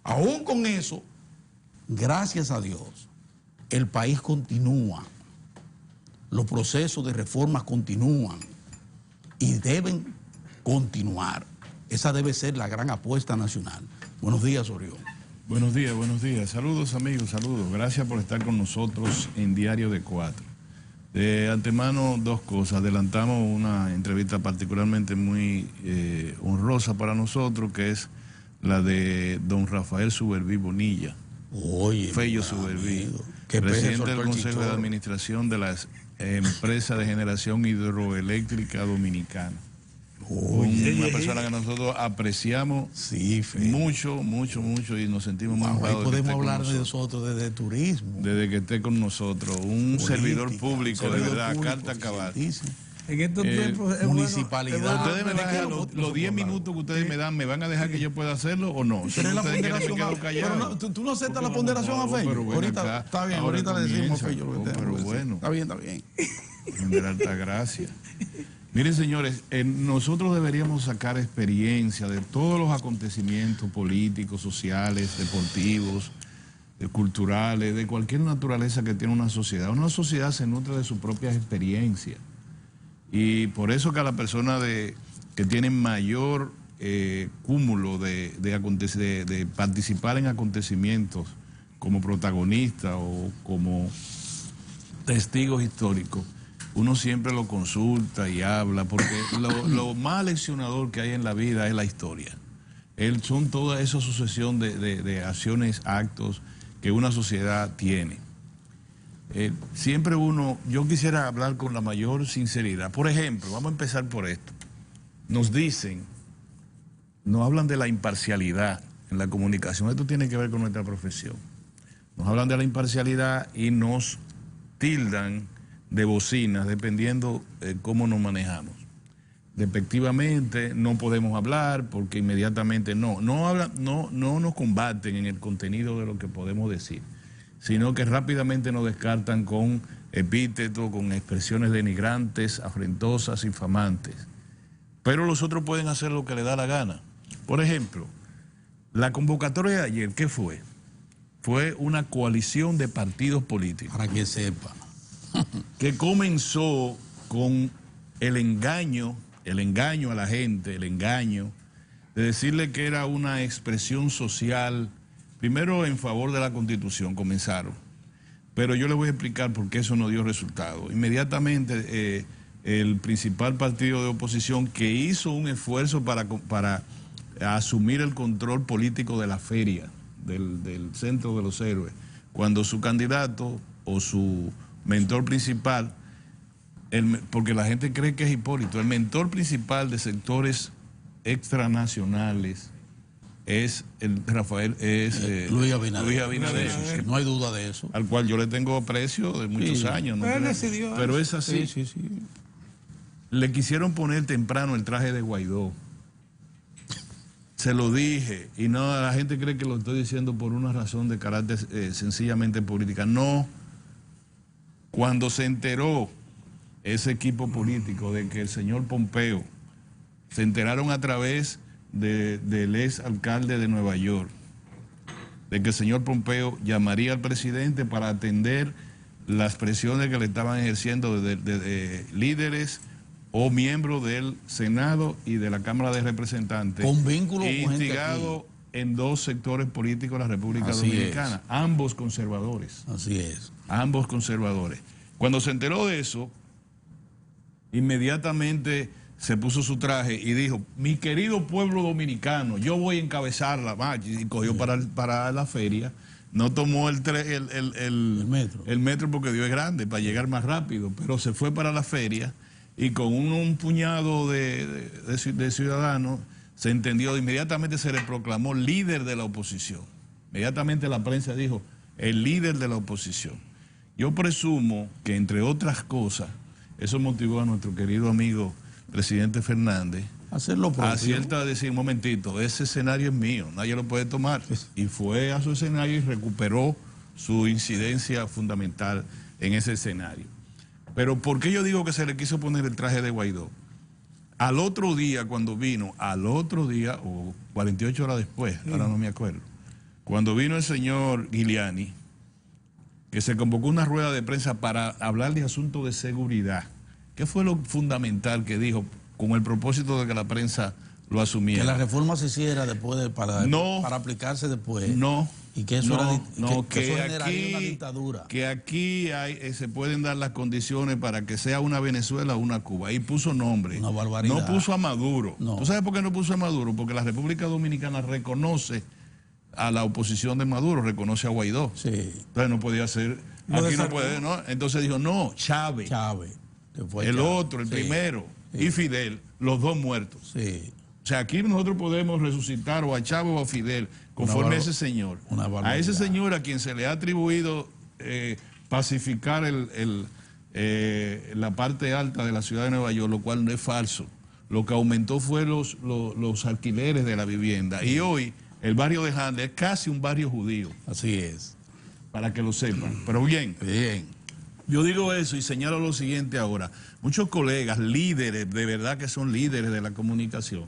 aún con eso, gracias a Dios, el país continúa. Los procesos de reformas continúan y deben continuar. Esa debe ser la gran apuesta nacional. Buenos días, Orión. Buenos días. Saludos, amigos, saludos. Gracias por estar con nosotros en Diario de Cuatro. De antemano, dos cosas. Adelantamos una entrevista particularmente muy honrosa para nosotros, que es la de don Rafael Suberví Bonilla. Oye, Fello Suberví, presidente del Consejo de Administración de las Empresas de Generación Hidroeléctrica Dominicana. Una persona que nosotros apreciamos mucho y nos sentimos muy honrados. Ahí podemos hablar de nosotros desde turismo. Desde que esté con nosotros. Un servidor público, de verdad, carta cabal. En estos tiempos municipalidad. Ustedes me dejan los 10 minutos que ustedes me dan, ¿me van a dejar que yo pueda hacerlo o no? Si Pero ustedes quieren, me quedo callado. ¿Tú no aceptas la ponderación a Fello? Ahorita está bien, ahorita le decimos a Fello lo que pero bueno. Está bien. De alta gracia. Miren, señores, nosotros deberíamos sacar experiencia de todos los acontecimientos políticos, sociales, deportivos, culturales, de cualquier naturaleza que tiene una sociedad. Una sociedad se nutre de sus propias experiencias. Y por eso que a la persona que tiene mayor cúmulo de participar en acontecimientos como protagonista o como testigos históricos, uno siempre lo consulta y habla, porque lo más leccionador que hay en la vida es la historia. Son toda esa sucesión de acciones, actos que una sociedad tiene. Siempre yo quisiera hablar con la mayor sinceridad. Por ejemplo, vamos a empezar por esto. Nos hablan de la imparcialidad en la comunicación. Esto tiene que ver con nuestra profesión. Nos hablan de la imparcialidad y nos tildan de bocinas, dependiendo cómo nos manejamos. Despectivamente no podemos hablar porque inmediatamente no nos combaten en el contenido de lo que podemos decir, sino que rápidamente nos descartan con epítetos, con expresiones denigrantes, afrentosas, infamantes. Pero los otros pueden hacer lo que les da la gana. Por ejemplo, la convocatoria de ayer, ¿qué fue? Fue una coalición de partidos políticos. Para que sepa. Que comenzó con el engaño a la gente, el engaño de decirle que era una expresión social, primero en favor de la Constitución, comenzaron. Pero yo les voy a explicar por qué eso no dio resultado. Inmediatamente el principal partido de oposición, que hizo un esfuerzo para asumir el control político de la feria, del Centro de los Héroes, cuando su candidato o su mentor principal, porque la gente cree que es Hipólito, el mentor principal de sectores extranacionales es Luis Abinader. Sí. No hay duda de eso. Al cual yo le tengo aprecio de muchos años. ¿No? Pero es así. Sí. Le quisieron poner temprano el traje de Guaidó. Se lo dije, y no, la gente cree que lo estoy diciendo por una razón de carácter sencillamente política. No. Cuando se enteró ese equipo político de que el señor Pompeo, se enteraron a través del ex alcalde de Nueva York, de que el señor Pompeo llamaría al presidente para atender las presiones que le estaban ejerciendo de líderes o miembros del Senado y de la Cámara de Representantes, con vínculo con instigado en dos sectores políticos de la República Dominicana, ambos conservadores. Así es. Ambos conservadores. Cuando se enteró de eso, inmediatamente se puso su traje y dijo: mi querido pueblo dominicano, yo voy a encabezar la marcha. Y cogió para la feria. No tomó el metro porque Dios es grande, para llegar más rápido, pero se fue para la feria y con un puñado de ciudadanos se entendió, inmediatamente se le proclamó líder de la oposición. Inmediatamente la prensa dijo: el líder de la oposición. Yo presumo que, entre otras cosas, eso motivó a nuestro querido amigo presidente Fernández hacerlo propio. A decir: un momentito, ese escenario es mío, nadie lo puede tomar. Y fue a su escenario y recuperó su incidencia fundamental en ese escenario. Pero ¿por qué yo digo que se le quiso poner el traje de Guaidó? Al otro día, cuando vino, o 48 horas después, ahora no me acuerdo, cuando vino el señor Giuliani, que se convocó una rueda de prensa para hablar de asuntos de seguridad. ¿Qué fue lo fundamental que dijo con el propósito de que la prensa lo asumiera? Que la reforma se hiciera después para aplicarse después. No. Y que eso que eso generaría una dictadura. Que aquí se pueden dar las condiciones para que sea una Venezuela o una Cuba. Y puso nombre. Una barbaridad. No puso a Maduro. No. ¿Tú sabes por qué no puso a Maduro? Porque la República Dominicana reconoce a la oposición de Maduro, reconoce a Guaidó. Sí. Entonces no podía ser. Aquí no puede, ¿no? Entonces dijo: no, Chávez. El otro, el primero. Sí. Y Fidel, los dos muertos. Sí. O sea, aquí nosotros podemos resucitar o a Chávez o a Fidel, conforme a ese señor. A ese señor a quien se le ha atribuido pacificar la parte alta de la ciudad de Nueva York, lo cual no es falso. Lo que aumentó fue los alquileres de la vivienda. Y hoy el barrio de Handel es casi un barrio judío. Así es. Para que lo sepan. Pero bien. Yo digo eso y señalo lo siguiente ahora. Muchos colegas, líderes, de verdad que son líderes de la comunicación,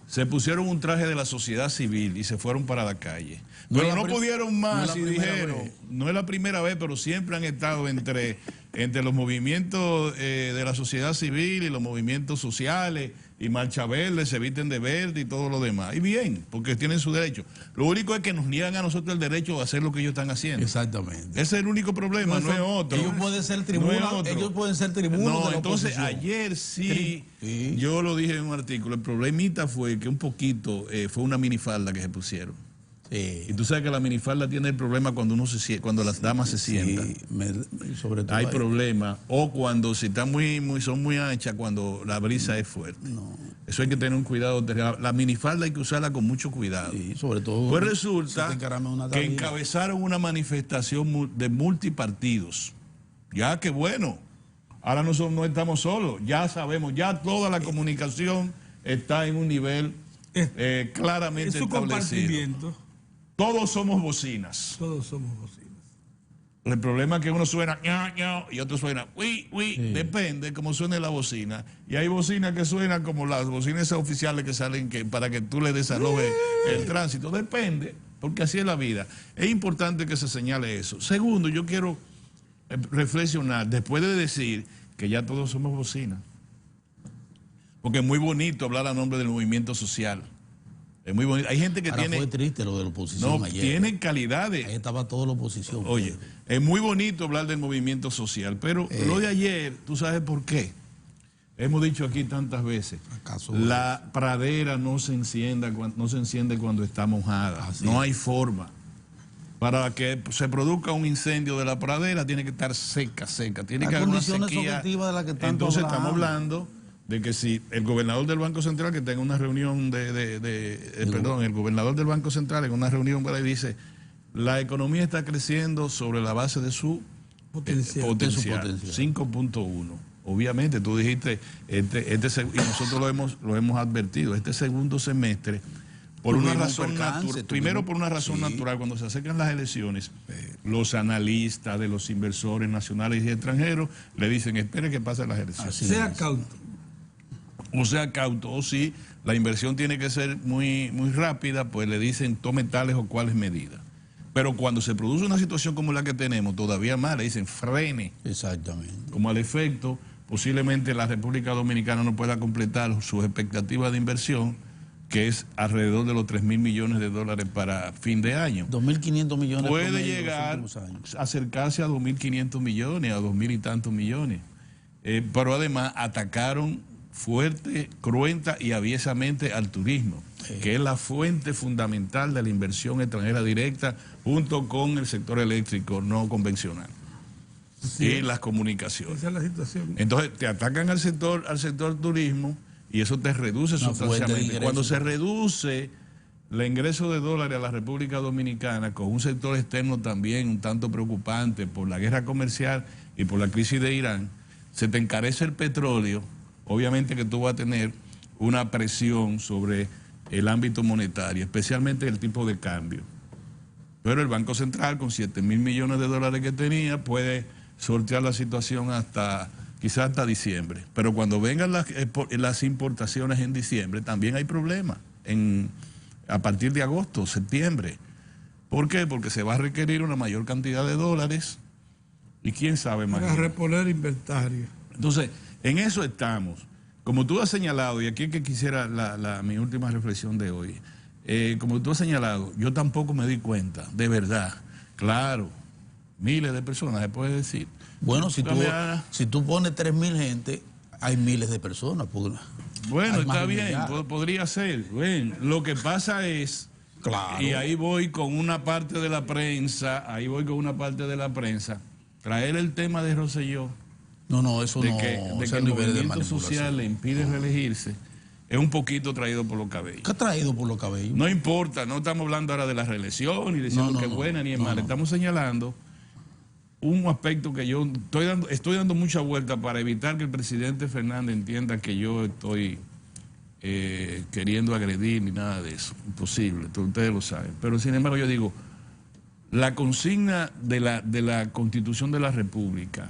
se pusieron un traje de la sociedad civil y se fueron para la calle. Pero no pudieron más y dijeron: no es la primera vez, pero siempre han estado entre los movimientos de la sociedad civil y los movimientos sociales, y Marcha Verde, se visten de verde y todo lo demás. Y bien, porque tienen su derecho. Lo único es que nos niegan a nosotros el derecho de hacer lo que ellos están haciendo. Exactamente. Ese es el único problema, no es otro. Ellos pueden ser tribunos. Ellos pueden ser tribunos de la entonces oposición. Ayer sí, yo lo dije en un artículo, el problemita fue que un poquito fue una minifalda que se pusieron. Sí. Y tú sabes que la minifalda tiene el problema cuando cuando las damas se sientan. Sobre todo hay problema. O cuando si están son muy anchas, cuando la brisa es fuerte. No. Eso hay que tener un cuidado. La minifalda hay que usarla con mucho cuidado. Sí, sobre todo. Pues resulta que encabezaron una manifestación de multipartidos. Ya que bueno, ahora no estamos solos. Ya sabemos, ya toda la comunicación está en un nivel claramente establecido. Todos somos bocinas. Todos somos bocinas. El problema es que uno suena ña, ña, y otro suena uy, uy. Sí. Depende cómo suene la bocina. Y hay bocinas que suenan como las bocinas oficiales que salen para que tú le desalojes el tránsito. Depende, porque así es la vida. Es importante que se señale eso. Segundo, yo quiero reflexionar, después de decir que ya todos somos bocinas. Porque es muy bonito hablar a nombre del movimiento social. Es muy bonito. Hay gente que ahora tiene... fue triste lo de la oposición no, ayer. Tienen calidades. Ahí estaba toda la oposición. Oye, es muy bonito hablar del movimiento social, pero lo de ayer, ¿tú sabes por qué? Hemos dicho aquí tantas veces, la pradera no se enciende cuando está mojada. No hay forma. Para que se produzca un incendio de la pradera, tiene que estar seca. Tiene que haber una sequía. Objetivas de las que tanto Entonces hablamos. estamos hablando de que si el gobernador del Banco Central, que tenga una reunión el gobernador del Banco Central en una reunión para ahí dice, la economía está creciendo sobre la base de su potencial. 5.1. Obviamente, tú dijiste, y nosotros lo hemos advertido, este segundo semestre, por una razón natural, primero por una razón natural, cuando se acercan las elecciones, los analistas de los inversores nacionales y extranjeros le dicen, espere que pasen las elecciones. Sea cauto. O sea cauto, o si la inversión tiene que ser muy rápida, pues le dicen tome tales o cuales medidas. Pero cuando se produce una situación como la que tenemos, todavía más, le dicen frene. Exactamente. Como al efecto, posiblemente la República Dominicana no pueda completar sus expectativas de inversión, que es alrededor de los 3.000 millones de dólares para fin de año. 2.500 millones. Puede llegar a acercarse a 2.500 millones, a 2.000 y tantos millones. Pero además atacaron fuerte, cruenta y aviesamente al turismo, que es la fuente fundamental de la inversión extranjera directa, junto con el sector eléctrico no convencional y las comunicaciones. Esa es la situación. Entonces te atacan al sector turismo y eso te reduce sustancialmente. Cuando se reduce el ingreso de dólares a la República Dominicana con un sector externo también un tanto preocupante por la guerra comercial y por la crisis de Irán, se te encarece el petróleo. Obviamente que tú vas a tener una presión sobre el ámbito monetario, especialmente el tipo de cambio. Pero el Banco Central, con 7.000 millones de dólares que tenía, puede sortear la situación quizás hasta diciembre. Pero cuando vengan las importaciones en diciembre, también hay problemas a partir de agosto, septiembre. ¿Por qué? Porque se va a requerir una mayor cantidad de dólares y quién sabe más. Para reponer inventario. Entonces, en eso estamos. Como tú has señalado, y aquí es que quisiera mi última reflexión de hoy, como tú has señalado, yo tampoco me di cuenta, de verdad, claro, miles de personas, se puede decir. Bueno, si tú pones 3.000 gente, hay miles de personas. Bueno, está bien, podría ser. Bueno, lo que pasa es, claro, y ahí voy con una parte de la prensa, traer el tema de Rosselló. No, eso no. De que el movimiento social le impide reelegirse, es un poquito traído por los cabellos. ¿Qué ha traído por los cabellos? No importa, no estamos hablando ahora de la reelección, ni diciendo que es buena ni es mala. Estamos señalando un aspecto que yo estoy dando mucha vuelta para evitar que el presidente Fernández entienda que yo estoy queriendo agredir ni nada de eso. Imposible, ustedes lo saben. Pero sin embargo yo digo, la consigna de la Constitución de la República,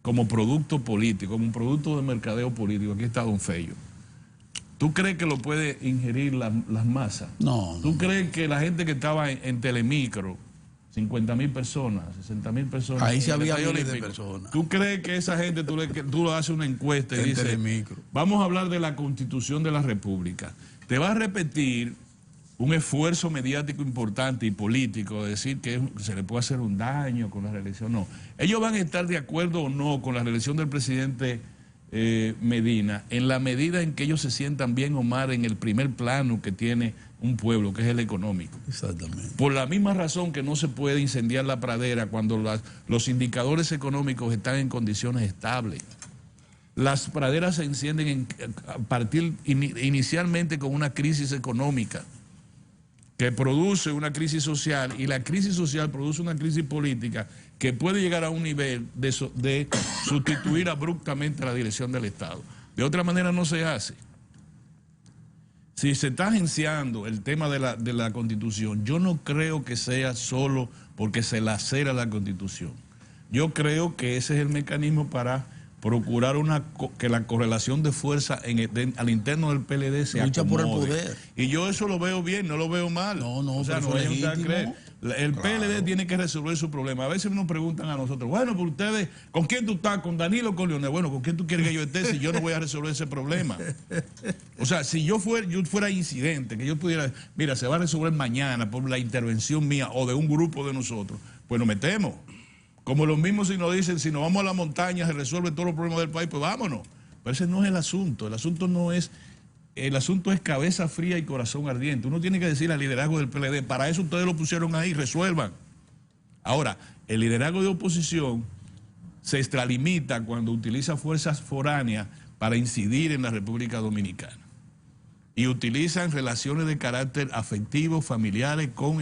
como producto político, como un producto de mercadeo político, aquí está Don Fello. ¿Tú crees que lo puede ingerir las masas? No. ¿Tú crees que la gente que estaba en Telemicro, 50.000 personas, 60.000 personas? Ahí sí había miles de personas. ¿Tú crees que esa gente, tú le haces una encuesta y dices, Telemicro, vamos a hablar de la Constitución de la República? Te va a repetir un esfuerzo mediático importante y político de decir que se le puede hacer un daño con la reelección. No. Ellos van a estar de acuerdo o no con la reelección del presidente Medina en la medida en que ellos se sientan bien o mal en el primer plano que tiene un pueblo, que es el económico. Exactamente. Por la misma razón que no se puede incendiar la pradera cuando los indicadores económicos están en condiciones estables. Las praderas se encienden a partir inicialmente con una crisis económica que produce una crisis social, y la crisis social produce una crisis política que puede llegar a un nivel de sustituir abruptamente a la dirección del Estado. De otra manera no se hace. Si se está agenciando el tema de la Constitución, yo no creo que sea solo porque se lacera la Constitución. Yo creo que ese es el mecanismo para procurar que la correlación de fuerza al interno del PLD se lucha por el acomode. poder. Y yo eso lo veo bien, no lo veo mal. No, o sea, no vayan a creer. El PLD tiene que resolver su problema. A veces nos preguntan a nosotros, bueno, por ustedes, ¿con quién tú estás? ¿Con Danilo o con Leonel? Bueno, ¿con quién tú quieres que yo esté si yo no voy a resolver ese problema? O sea, si yo fuera incidente, que yo pudiera, mira, se va a resolver mañana por la intervención mía o de un grupo de nosotros, pues nos metemos. Como los mismos si nos dicen, si nos vamos a la montaña se resuelven todos los problemas del país, pues vámonos. Pero ese no es el asunto. El asunto es cabeza fría y corazón ardiente. Uno tiene que decir al liderazgo del PLD, para eso ustedes lo pusieron ahí, resuelvan. Ahora, el liderazgo de oposición se extralimita cuando utiliza fuerzas foráneas para incidir en la República Dominicana. Y utilizan relaciones de carácter afectivo, familiares, con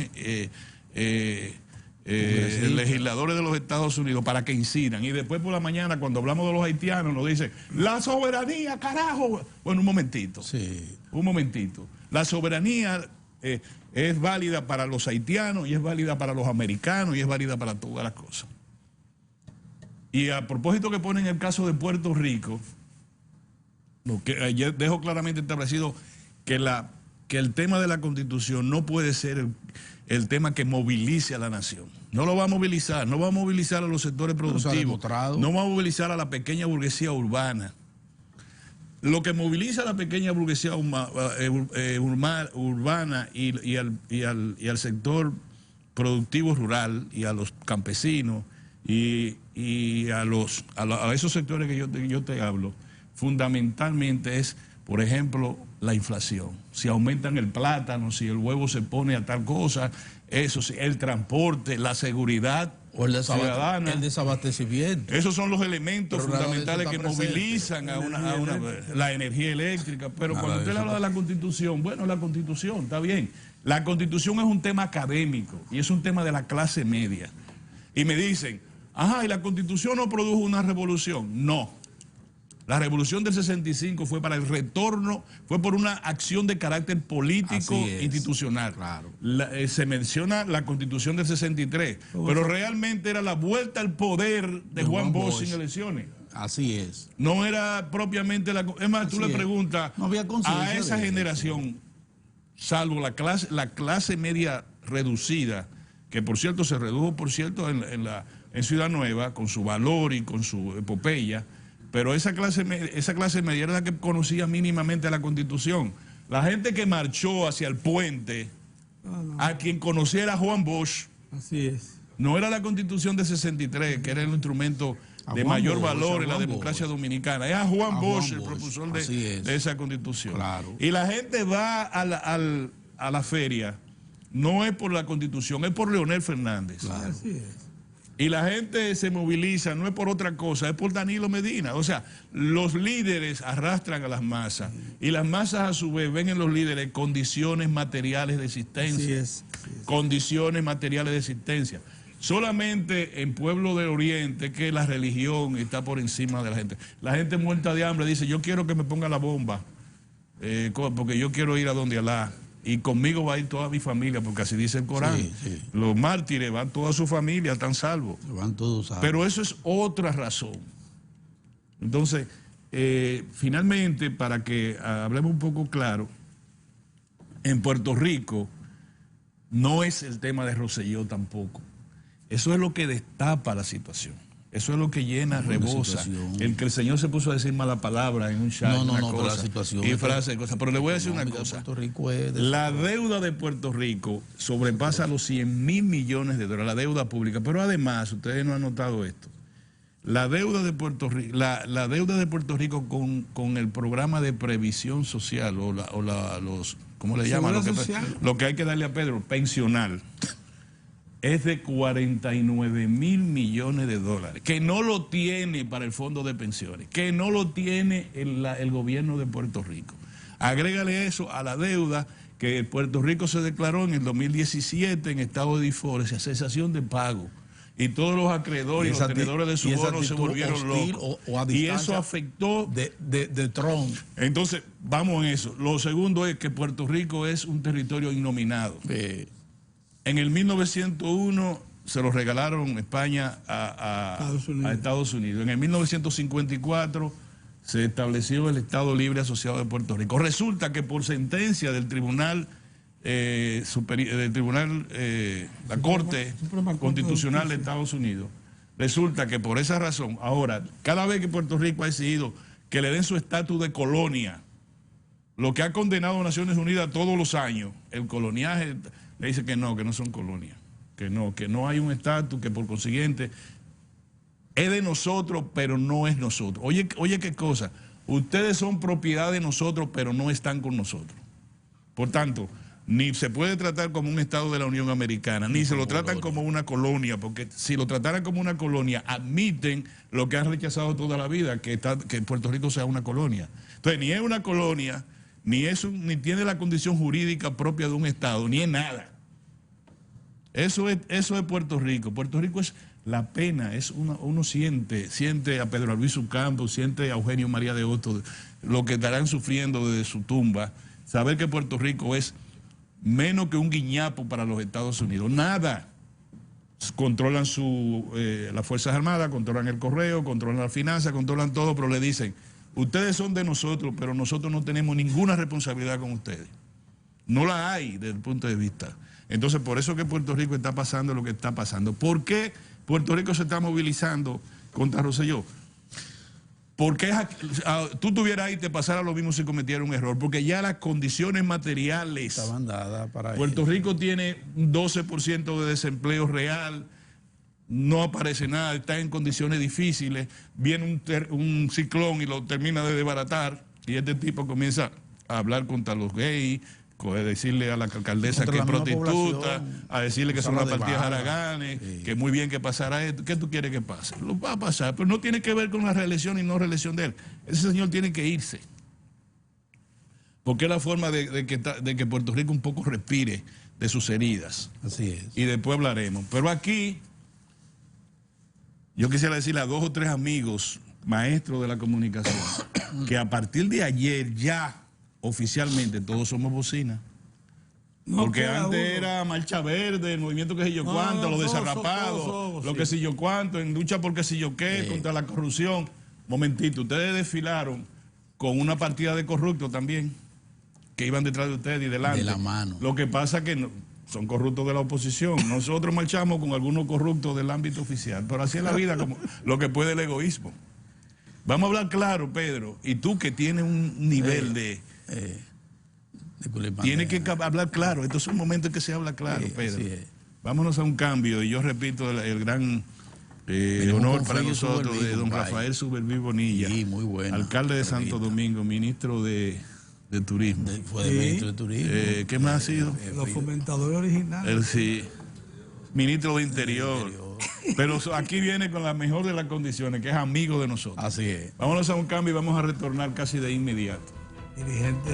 legisladores de los Estados Unidos para que incidan. Y después por la mañana, cuando hablamos de los haitianos, nos dicen, la soberanía, carajo. Bueno, un momentito. Sí. Un momentito. La soberanía es válida para los haitianos y es válida para los americanos y es válida para todas las cosas. Y a propósito que ponen el caso de Puerto Rico, ya dejo claramente establecido que el tema de la Constitución no puede ser el tema que movilice a la nación. No lo va a movilizar, no va a movilizar a los sectores productivos, no va a movilizar a la pequeña burguesía urbana. Lo que moviliza a la pequeña burguesía urbana y al sector productivo rural y a los campesinos y a esos sectores que yo te hablo, fundamentalmente es, por ejemplo, la inflación. Si aumentan el plátano, si el huevo se pone a tal cosa, eso sí, el transporte, la seguridad o el ciudadana, el desabastecimiento. Esos son los elementos fundamentales que movilizan a la energía eléctrica. Pero cuando usted habla de la Constitución, bueno, la Constitución, está bien. La Constitución es un tema académico y es un tema de la clase media. Y me dicen, ajá, ¿y la Constitución no produjo una revolución? No. La revolución del 65 fue para el retorno, fue por una acción de carácter político institucional. Claro. Se menciona la Constitución del 63, pero realmente era la vuelta al poder de Juan Bosch sin elecciones. Así es. No era propiamente la... Es más, tú le preguntas a esa generación, salvo la clase media reducida, que por cierto se redujo, por cierto, en Ciudad Nueva, con su valor y con su epopeya, pero esa clase media era la que conocía mínimamente la Constitución. La gente que marchó hacia el puente, a quien conociera a Juan Bosch, así es. No era la Constitución de 63, que era el instrumento de mayor valor en la democracia dominicana. Es a Juan Bosch el propulsor de esa Constitución. Claro. Y la gente va a la feria, no es por la Constitución, es por Leonel Fernández. Claro. Así es. Y la gente se moviliza, no es por otra cosa, es por Danilo Medina. O sea, los líderes arrastran a las masas y las masas a su vez ven en los líderes condiciones materiales de existencia. Así es. Condiciones materiales de existencia. Solamente en Pueblo del Oriente que la religión está por encima de la gente. La gente muerta de hambre dice, yo quiero que me ponga la bomba, porque yo quiero ir a donde Alá. Y conmigo va a ir toda mi familia, porque así dice el Corán. Sí, sí. Los mártires van toda su familia, están salvos. Van todos salvos. Pero eso es otra razón. Entonces, finalmente, para que hablemos un poco claro, en Puerto Rico no es el tema de Rosselló tampoco. Eso es lo que destapa la situación. Eso es lo que llena, rebosa. El que el señor se puso a decir mala palabra en un chat, pero la situación y frase, cosas. Pero le voy a decir una cosa. La deuda de Puerto Rico sobrepasa los 100.000 millones de dólares, la deuda pública. Pero además, ustedes no han notado esto. La deuda de Puerto Rico, la deuda de Puerto Rico con el programa de previsión social, los, ¿cómo le llaman? Lo que hay que darle a Pedro, pensional, es de 49.000 millones de dólares, que no lo tiene para el fondo de pensiones, que no lo tiene el gobierno de Puerto Rico. Agrégale eso a la deuda que Puerto Rico se declaró en el 2017 en estado de default, esa cesación de pago. Y todos los acreedores y los tenedores de su bono se volvieron locos. Y eso afectó de Trump. Entonces, vamos en eso. Lo segundo es que Puerto Rico es un territorio innominado. En el 1901 se lo regalaron España a Estados Unidos. En el 1954 se estableció el Estado Libre Asociado de Puerto Rico. Resulta que por sentencia del Tribunal la Corte Constitucional de Estados Unidos, resulta que por esa razón, ahora, cada vez que Puerto Rico ha decidido que le den su estatus de colonia, lo que ha condenado a Naciones Unidas todos los años, el coloniaje, le dice que no son colonias, que no hay un estatus, que por consiguiente es de nosotros, pero no es nosotros. Oye qué cosa, ustedes son propiedad de nosotros, pero no están con nosotros. Por tanto, ni se puede tratar como un Estado de la Unión Americana, ni se lo tratan como una colonia, porque si lo trataran como una colonia, admiten lo que han rechazado toda la vida, que Puerto Rico sea una colonia. Entonces, ni es una colonia, ni tiene la condición jurídica propia de un Estado, ni es nada. Eso es Puerto Rico. Puerto Rico es la pena, uno siente a Pedro Albizu Campos, siente a Eugenio María de Hostos, lo que estarán sufriendo desde su tumba, saber que Puerto Rico es menos que un guiñapo para los Estados Unidos, nada. Controlan las Fuerzas Armadas, controlan el correo, controlan las finanzas, controlan todo, pero le dicen, ustedes son de nosotros, pero nosotros no tenemos ninguna responsabilidad con ustedes. No la hay desde el punto de vista. Entonces, por eso que Puerto Rico está pasando lo que está pasando. ¿Por qué Puerto Rico se está movilizando contra Rosselló? Porque tú estuvieras ahí y te pasara lo mismo si cometiera un error, porque ya las condiciones materiales estaban dadas para Puerto Rico tiene un 12% de desempleo real, no aparece nada, está en condiciones difíciles, viene un ciclón y lo termina de desbaratar, y este tipo comienza a hablar contra los gays, a decirle a la alcaldesa que es prostituta, a decirle que son unas partidas haraganes, que muy bien que pasara esto. ¿Qué tú quieres que pase? Lo va a pasar, pero no tiene que ver con la reelección y no reelección de él. Ese señor tiene que irse. Porque es la forma de que Puerto Rico un poco respire de sus heridas. Así es. Y después hablaremos. Pero aquí, yo quisiera decirle a 2 o 3 amigos, maestros de la comunicación, que a partir de ayer ya oficialmente todos somos bocinas. Porque antes era Marcha Verde, el movimiento que sé yo cuánto, los desarrapados, lo que sé yo cuánto, en lucha por qué sé yo qué, contra la corrupción. Momentito, ustedes desfilaron con una partida de corruptos también, que iban detrás de ustedes y delante. De la mano. Lo que pasa es que son corruptos de la oposición. Nosotros marchamos con algunos corruptos del ámbito oficial, pero así es la vida, como lo que puede el egoísmo. Vamos a hablar claro, Pedro, y tú que tienes un nivel tienes que hablar claro. Esto es un momento en que se habla claro, Pedro. Vámonos a un cambio, y yo repito el gran honor para nosotros de don Rafael Suberví Bonilla, muy bueno, alcalde de Santo Domingo, ministro de Turismo. Fue ministro de Turismo. ¿Qué más ha sido? Los fomentadores originales. Sí, ministro de Interior. Pero aquí viene con la mejor de las condiciones, que es amigo de nosotros. Así es. Vámonos a un cambio y vamos a retornar casi de inmediato. Dirigente